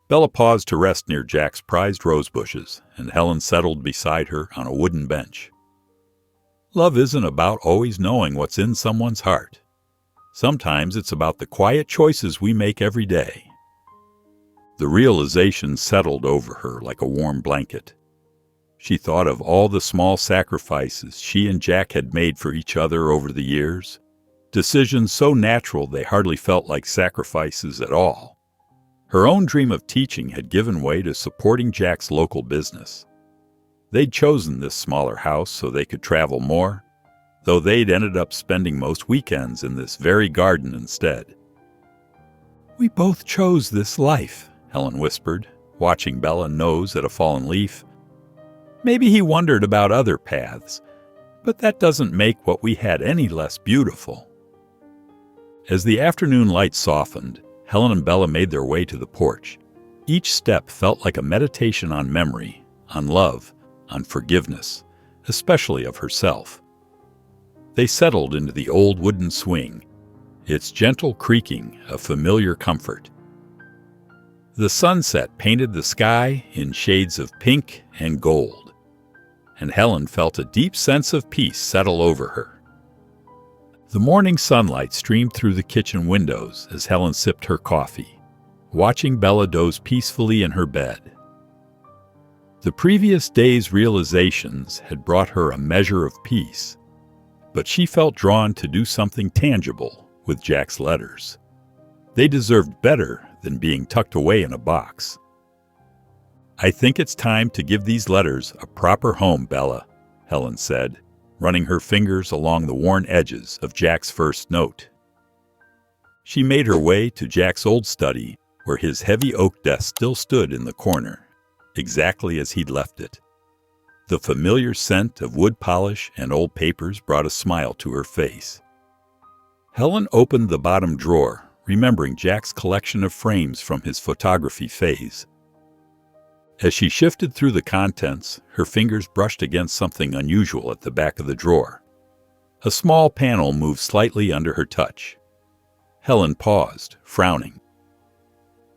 Bella paused to rest near Jack's prized rose bushes, and Helen settled beside her on a wooden bench. Love isn't about always knowing what's in someone's heart. Sometimes it's about the quiet choices we make every day. The realization settled over her like a warm blanket. She thought of all the small sacrifices she and Jack had made for each other over the years, decisions so natural they hardly felt like sacrifices at all. Her own dream of teaching had given way to supporting Jack's local business. They'd chosen this smaller house so they could travel more, though they'd ended up spending most weekends in this very garden instead. "We both chose this life," Helen whispered, watching Bella nose at a fallen leaf. "Maybe he wondered about other paths, but that doesn't make what we had any less beautiful." As the afternoon light softened, Helen and Bella made their way to the porch. Each step felt like a meditation on memory, on love, on forgiveness, especially of herself. They settled into the old wooden swing, its gentle creaking a familiar comfort. The sunset painted the sky in shades of pink and gold, and Helen felt a deep sense of peace settle over her. The morning sunlight streamed through the kitchen windows as Helen sipped her coffee, watching Bella doze peacefully in her bed. The previous day's realizations had brought her a measure of peace, but she felt drawn to do something tangible with Jack's letters. They deserved better than being tucked away in a box. "I think it's time to give these letters a proper home, Bella," Helen said, running her fingers along the worn edges of Jack's first note. She made her way to Jack's old study, where his heavy oak desk still stood in the corner, exactly as he'd left it. The familiar scent of wood polish and old papers brought a smile to her face. Helen opened the bottom drawer, remembering Jack's collection of frames from his photography phase. As she shifted through the contents, her fingers brushed against something unusual at the back of the drawer. A small panel moved slightly under her touch. Helen paused, frowning.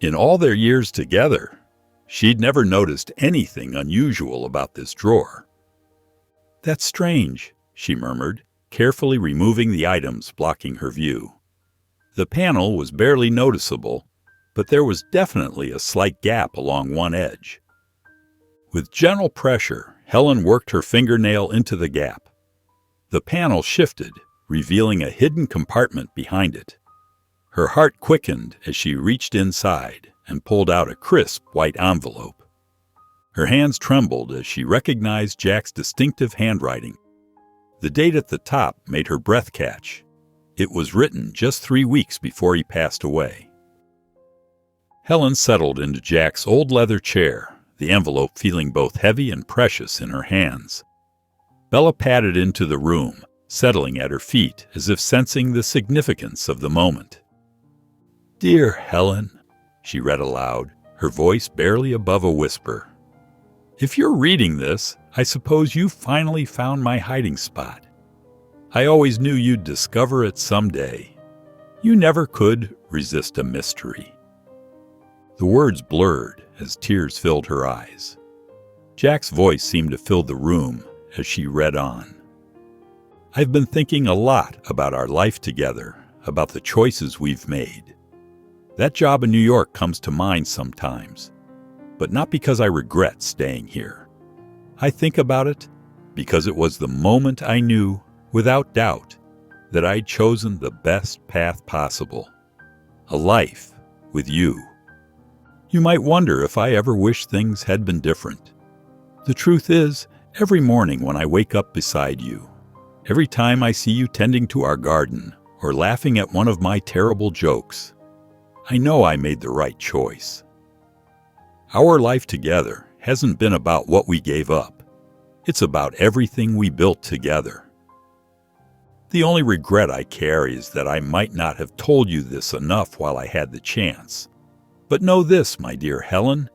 In all their years together, she'd never noticed anything unusual about this drawer. "That's strange," she murmured, carefully removing the items blocking her view. The panel was barely noticeable, but there was definitely a slight gap along one edge. With gentle pressure, Helen worked her fingernail into the gap. The panel shifted, revealing a hidden compartment behind it. Her heart quickened as she reached inside and pulled out a crisp white envelope. Her hands trembled as she recognized Jack's distinctive handwriting. The date at the top made her breath catch. It was written just 3 weeks before he passed away. Helen settled into Jack's old leather chair, the envelope feeling both heavy and precious in her hands. Bella padded into the room, settling at her feet as if sensing the significance of the moment. "Dear Helen," she read aloud, her voice barely above a whisper. "If you're reading this, I suppose you finally found my hiding spot. I always knew you'd discover it someday. You never could resist a mystery." The words blurred as tears filled her eyes. Jack's voice seemed to fill the room as she read on. "I've been thinking a lot about our life together, about the choices we've made. That job in New York comes to mind sometimes, but not because I regret staying here. I think about it because it was the moment I knew, without doubt, that I'd chosen the best path possible. A life with you. You might wonder if I ever wish things had been different. The truth is, every morning when I wake up beside you, every time I see you tending to our garden or laughing at one of my terrible jokes, I know I made the right choice. Our life together hasn't been about what we gave up. It's about everything we built together. The only regret I carry is that I might not have told you this enough while I had the chance. But know this, my dear Helen,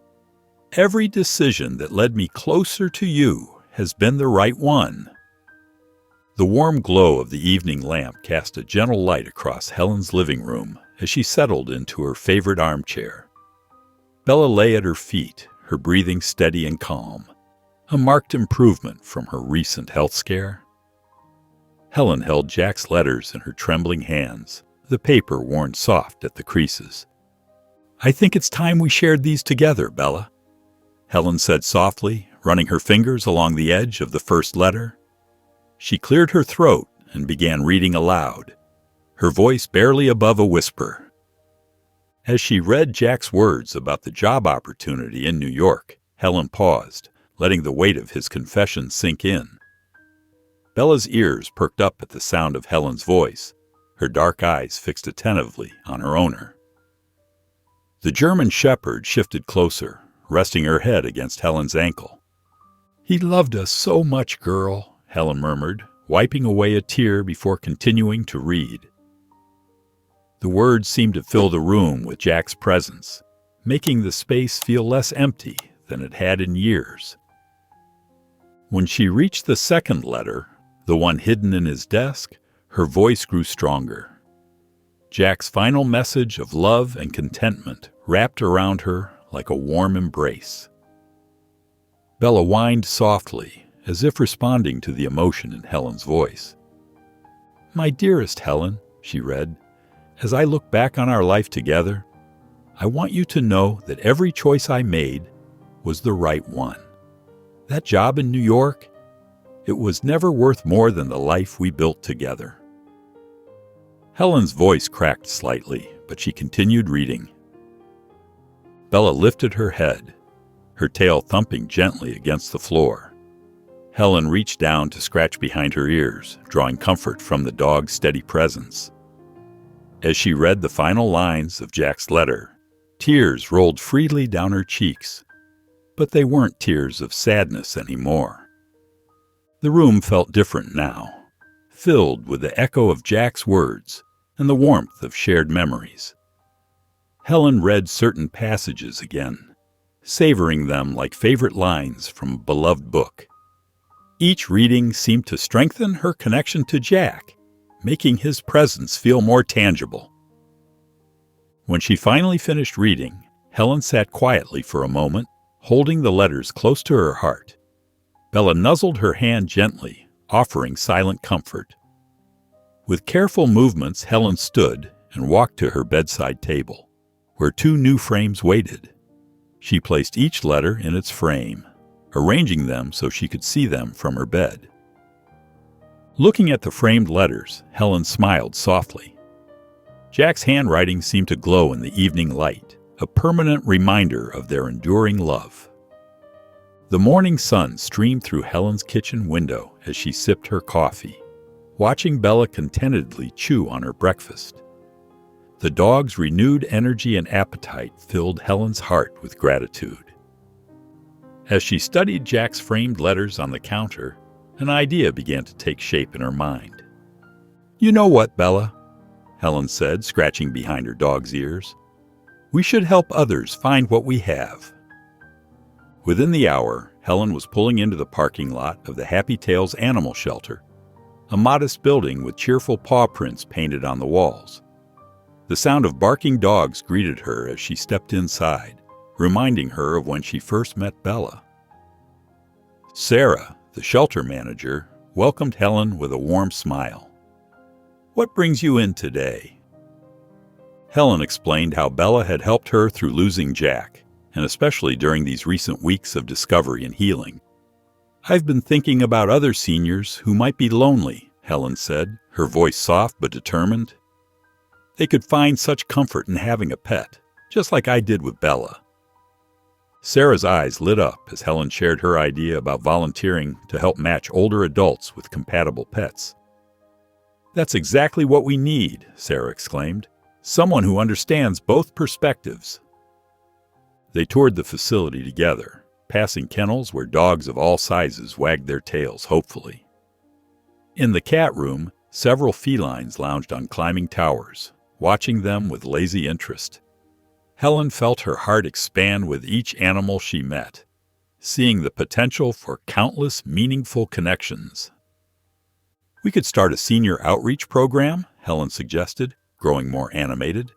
every decision that led me closer to you has been the right one." The warm glow of the evening lamp cast a gentle light across Helen's living room as she settled into her favorite armchair. Bella lay at her feet, her breathing steady and calm, a marked improvement from her recent health scare. Helen held Jack's letters in her trembling hands, the paper worn soft at the creases. "I think it's time we shared these together, Bella," Helen said softly, running her fingers along the edge of the first letter. She cleared her throat and began reading aloud, her voice barely above a whisper. As she read Jack's words about the job opportunity in New York, Helen paused, letting the weight of his confession sink in. Bella's ears perked up at the sound of Helen's voice, her dark eyes fixed attentively on her owner. The German shepherd shifted closer, resting her head against Helen's ankle. "He loved us so much, girl," Helen murmured, wiping away a tear before continuing to read. The words seemed to fill the room with Jack's presence, making the space feel less empty than it had in years. When she reached the second letter, the one hidden in his desk, her voice grew stronger. Jack's final message of love and contentment wrapped around her like a warm embrace. Bella whined softly, as if responding to the emotion in Helen's voice. "My dearest Helen," she read, "as I look back on our life together, I want you to know that every choice I made was the right one. That job in New York, it was never worth more than the life we built together." Helen's voice cracked slightly, but she continued reading. Bella lifted her head, her tail thumping gently against the floor. Helen reached down to scratch behind her ears, drawing comfort from the dog's steady presence. As she read the final lines of Jack's letter, tears rolled freely down her cheeks, but they weren't tears of sadness anymore. The room felt different now, filled with the echo of Jack's words and the warmth of shared memories. Helen read certain passages again, savoring them like favorite lines from a beloved book. Each reading seemed to strengthen her connection to Jack, making his presence feel more tangible. When she finally finished reading, Helen sat quietly for a moment, holding the letters close to her heart. Bella nuzzled her hand gently, offering silent comfort. With careful movements, Helen stood and walked to her bedside table, where 2 new frames waited. She placed each letter in its frame, arranging them so she could see them from her bed. Looking at the framed letters, Helen smiled softly. Jack's handwriting seemed to glow in the evening light, a permanent reminder of their enduring love. The morning sun streamed through Helen's kitchen window as she sipped her coffee, watching Bella contentedly chew on her breakfast. The dog's renewed energy and appetite filled Helen's heart with gratitude. As she studied Jack's framed letters on the counter, an idea began to take shape in her mind. "You know what, Bella?" Helen said, scratching behind her dog's ears. "We should help others find what we have." Within the hour, Helen was pulling into the parking lot of the Happy Tales Animal Shelter, a modest building with cheerful paw prints painted on the walls. The sound of barking dogs greeted her as she stepped inside, reminding her of when she first met Bella. Sarah, the shelter manager, welcomed Helen with a warm smile. "What brings you in today?" Helen explained how Bella had helped her through losing Jack, and especially during these recent weeks of discovery and healing. "I've been thinking about other seniors who might be lonely," Helen said, her voice soft but determined. "They could find such comfort in having a pet, just like I did with Bella." Sarah's eyes lit up as Helen shared her idea about volunteering to help match older adults with compatible pets. "That's exactly what we need," Sarah exclaimed. "Someone who understands both perspectives." They toured the facility together, passing kennels where dogs of all sizes wagged their tails hopefully. In the cat room, several felines lounged on climbing towers, watching them with lazy interest. Helen felt her heart expand with each animal she met, seeing the potential for countless meaningful connections. "We could start a senior outreach program," Helen suggested, growing more animated.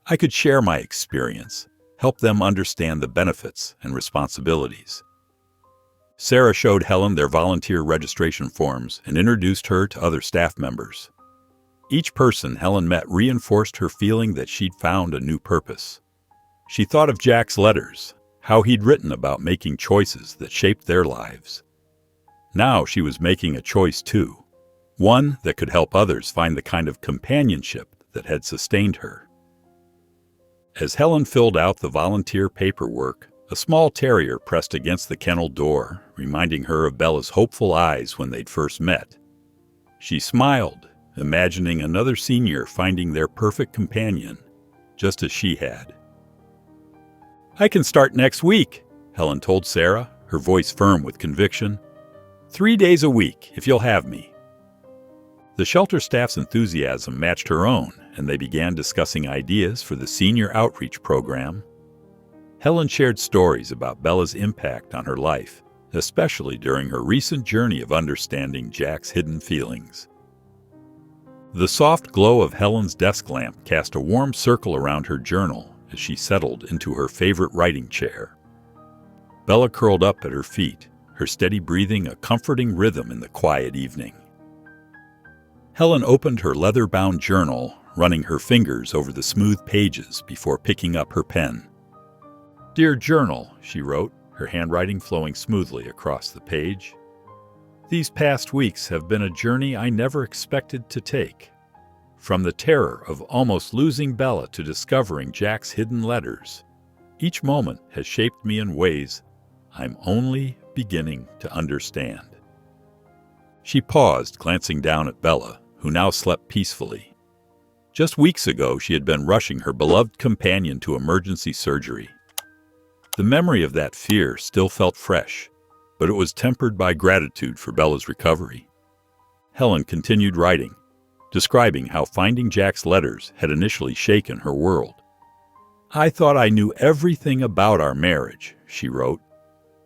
"I could share my experience, help them understand the benefits and responsibilities." Sarah showed Helen their volunteer registration forms and introduced her to other staff members. Each person Helen met reinforced her feeling that she'd found a new purpose. She thought of Jack's letters, how he'd written about making choices that shaped their lives. Now she was making a choice too, one that could help others find the kind of companionship that had sustained her. As Helen filled out the volunteer paperwork, a small terrier pressed against the kennel door, reminding her of Bella's hopeful eyes when they'd first met. She smiled, imagining another senior finding their perfect companion, just as she had. "I can start next week," Helen told Sarah, her voice firm with conviction. 3 days a week, if you'll have me." The shelter staff's enthusiasm matched her own, and they began discussing ideas for the senior outreach program. Helen shared stories about Bella's impact on her life, especially during her recent journey of understanding Jack's hidden feelings. The soft glow of Helen's desk lamp cast a warm circle around her journal as she settled into her favorite writing chair. Bella curled up at her feet, her steady breathing a comforting rhythm in the quiet evening. Helen opened her leather-bound journal, running her fingers over the smooth pages before picking up her pen. "Dear Journal," she wrote, her handwriting flowing smoothly across the page. "These past weeks have been a journey I never expected to take. From the terror of almost losing Bella to discovering Jack's hidden letters, Each moment has shaped me in ways I'm only beginning to understand." She paused, glancing down at Bella, who now slept peacefully. Just weeks ago, she had been rushing her beloved companion to emergency surgery. The memory of that fear still felt fresh, but it was tempered by gratitude for Bella's recovery. Helen continued writing, describing how finding Jack's letters had initially shaken her world. "I thought I knew everything about our marriage," she wrote,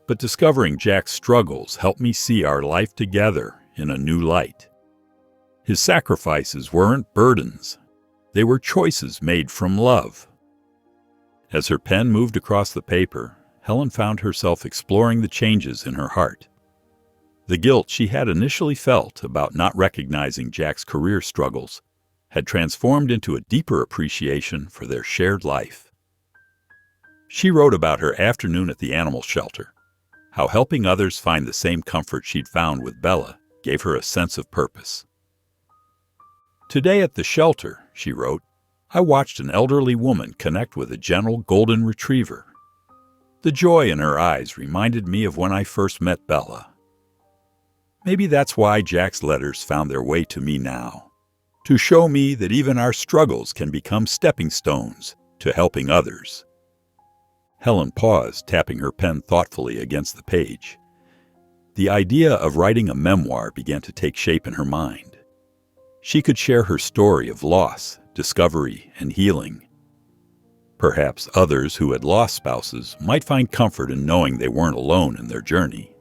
"but discovering Jack's struggles helped me see our life together in a new light. His sacrifices weren't burdens. They were choices made from love." As her pen moved across the paper, Helen found herself exploring the changes in her heart. The guilt she had initially felt about not recognizing Jack's career struggles had transformed into a deeper appreciation for their shared life. She wrote about her afternoon at the animal shelter, how helping others find the same comfort she'd found with Bella gave her a sense of purpose. "Today at the shelter," she wrote, "I watched an elderly woman connect with a gentle golden retriever. The joy in her eyes reminded me of when I first met Bella. Maybe that's why Jack's letters found their way to me now, to show me that even our struggles can become stepping stones to helping others." Helen paused, tapping her pen thoughtfully against the page. The idea of writing a memoir began to take shape in her mind. She could share her story of loss, discovery, and healing. Perhaps others who had lost spouses might find comfort in knowing they weren't alone in their journey.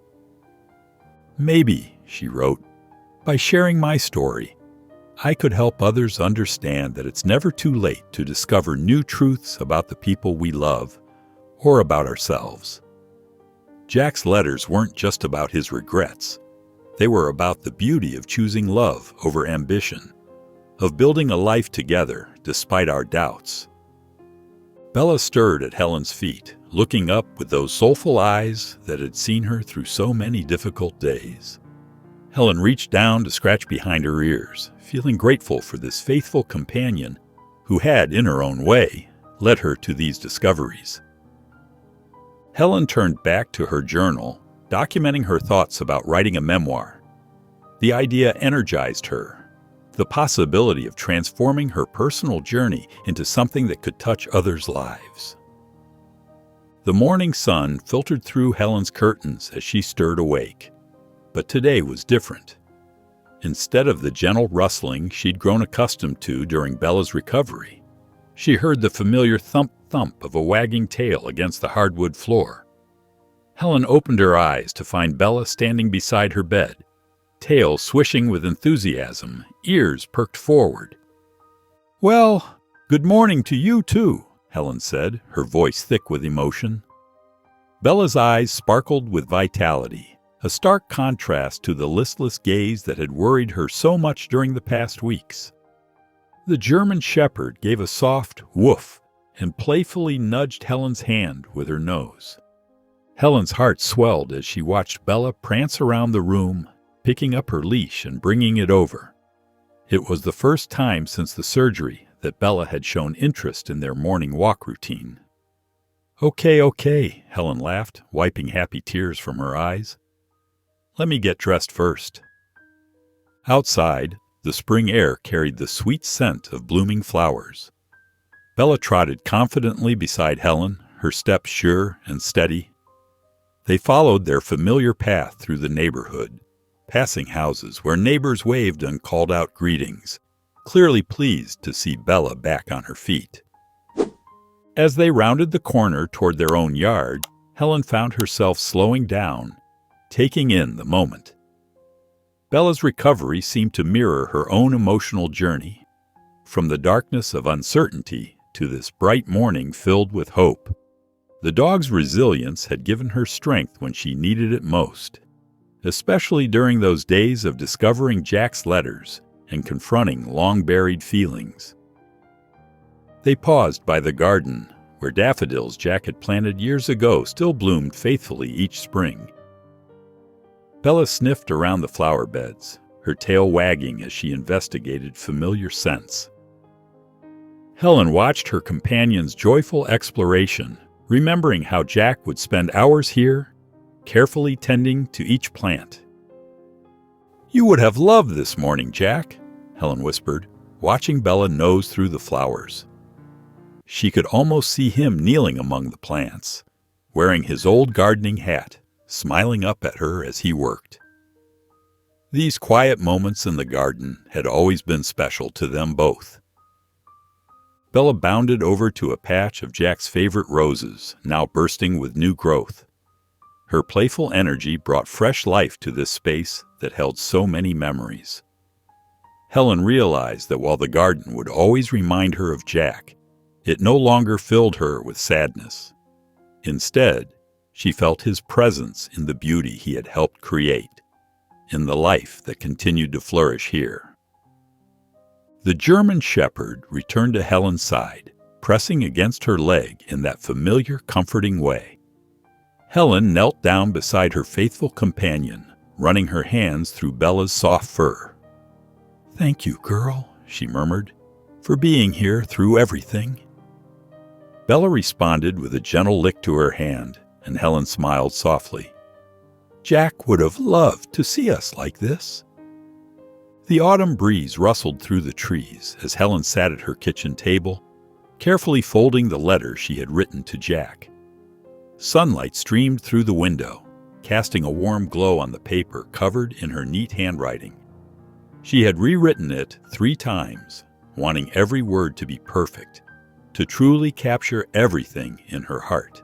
"Maybe," she wrote, "by sharing my story, I could help others understand that it's never too late to discover new truths about the people we love or about ourselves." Jack's letters weren't just about his regrets. They were about the beauty of choosing love over ambition, of building a life together despite our doubts. Bella stirred at Helen's feet, looking up with those soulful eyes that had seen her through so many difficult days. Helen reached down to scratch behind her ears, feeling grateful for this faithful companion who had, in her own way, led her to these discoveries. Helen turned back to her journal, documenting her thoughts about writing a memoir. The idea energized her. The possibility of transforming her personal journey into something that could touch others' lives. The morning sun filtered through Helen's curtains as she stirred awake. But today was different. Instead of the gentle rustling she'd grown accustomed to during Bella's recovery, she heard the familiar thump-thump of a wagging tail against the hardwood floor. Helen opened her eyes to find Bella standing beside her bed, tail swishing with enthusiasm, ears perked forward. "Well, good morning to you too," Helen said, her voice thick with emotion. Bella's eyes sparkled with vitality, a stark contrast to the listless gaze that had worried her so much during the past weeks. The German shepherd gave a soft woof and playfully nudged Helen's hand with her nose. Helen's heart swelled as she watched Bella prance around the room, picking up her leash and bringing it over. It was the first time since the surgery that Bella had shown interest in their morning walk routine. Okay, Helen laughed, wiping happy tears from her eyes. "Let me get dressed first." Outside, the spring air carried the sweet scent of blooming flowers. Bella trotted confidently beside Helen, her steps sure and steady. They followed their familiar path through the neighborhood, passing houses where neighbors waved and called out greetings, clearly pleased to see Bella back on her feet. As they rounded the corner toward their own yard, Helen found herself slowing down, taking in the moment. Bella's recovery seemed to mirror her own emotional journey, from the darkness of uncertainty to this bright morning filled with hope. The dog's resilience had given her strength when she needed it most, especially during those days of discovering Jack's letters and confronting long-buried feelings. They paused by the garden, where daffodils Jack had planted years ago still bloomed faithfully each spring. Bella sniffed around the flower beds, her tail wagging as she investigated familiar scents. Helen watched her companion's joyful exploration, remembering how Jack would spend hours here, carefully tending to each plant. "You would have loved this morning, Jack," Helen whispered, watching Bella nose through the flowers. She could almost see him kneeling among the plants, wearing his old gardening hat, smiling up at her as he worked. These quiet moments in the garden had always been special to them both. Bella bounded over to a patch of Jack's favorite roses, now bursting with new growth. Her playful energy brought fresh life to this space that held so many memories. Helen realized that while the garden would always remind her of Jack, it no longer filled her with sadness. Instead, she felt his presence in the beauty he had helped create, in the life that continued to flourish here. The German Shepherd returned to Helen's side, pressing against her leg in that familiar, comforting way. Helen knelt down beside her faithful companion, running her hands through Bella's soft fur. "Thank you, girl," she murmured, "for being here through everything." Bella responded with a gentle lick to her hand, and Helen smiled softly. "Jack would have loved to see us like this." The autumn breeze rustled through the trees as Helen sat at her kitchen table, carefully folding the letter she had written to Jack. Sunlight streamed through the window, casting a warm glow on the paper covered in her neat handwriting. She had rewritten it 3 times, wanting every word to be perfect, to truly capture everything in her heart.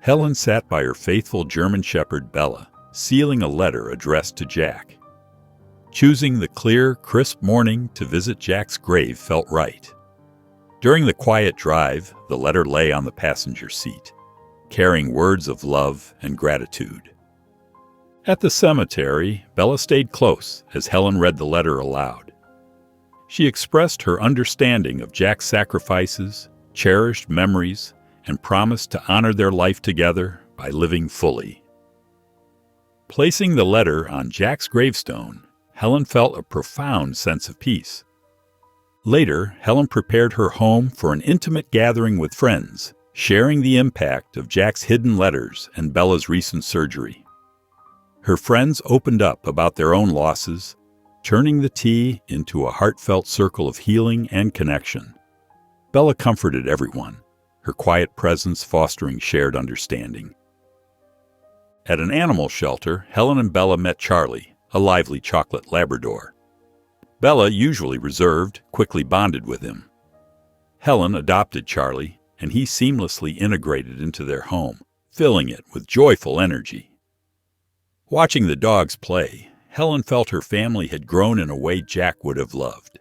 Helen sat by her faithful German Shepherd Bella, sealing a letter addressed to Jack. Choosing the clear, crisp morning to visit Jack's grave felt right. During the quiet drive, the letter lay on the passenger seat, carrying words of love and gratitude. At the cemetery, Bella stayed close as Helen read the letter aloud. She expressed her understanding of Jack's sacrifices, cherished memories, and promised to honor their life together by living fully. Placing the letter on Jack's gravestone, Helen felt a profound sense of peace. Later, Helen prepared her home for an intimate gathering with friends, sharing the impact of Jack's hidden letters and Bella's recent surgery. Her friends opened up about their own losses, turning the tea into a heartfelt circle of healing and connection. Bella comforted everyone, her quiet presence fostering shared understanding. At an animal shelter, Helen and Bella met Charlie, a lively chocolate Labrador. Bella, usually reserved, quickly bonded with him. Helen adopted Charlie, and he seamlessly integrated into their home, filling it with joyful energy. Watching the dogs play, Helen felt her family had grown in a way Jack would have loved.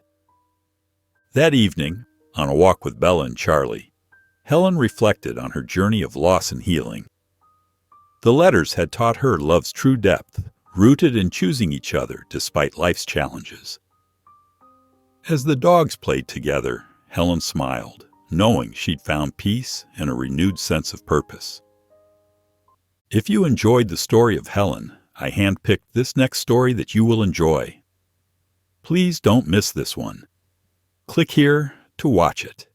That evening, on a walk with Bella and Charlie, Helen reflected on her journey of loss and healing. The letters had taught her love's true depth, rooted in choosing each other despite life's challenges. As the dogs played together, Helen smiled, knowing she'd found peace and a renewed sense of purpose. If you enjoyed the story of Helen, I handpicked this next story that you will enjoy. Please don't miss this one. Click here to watch it.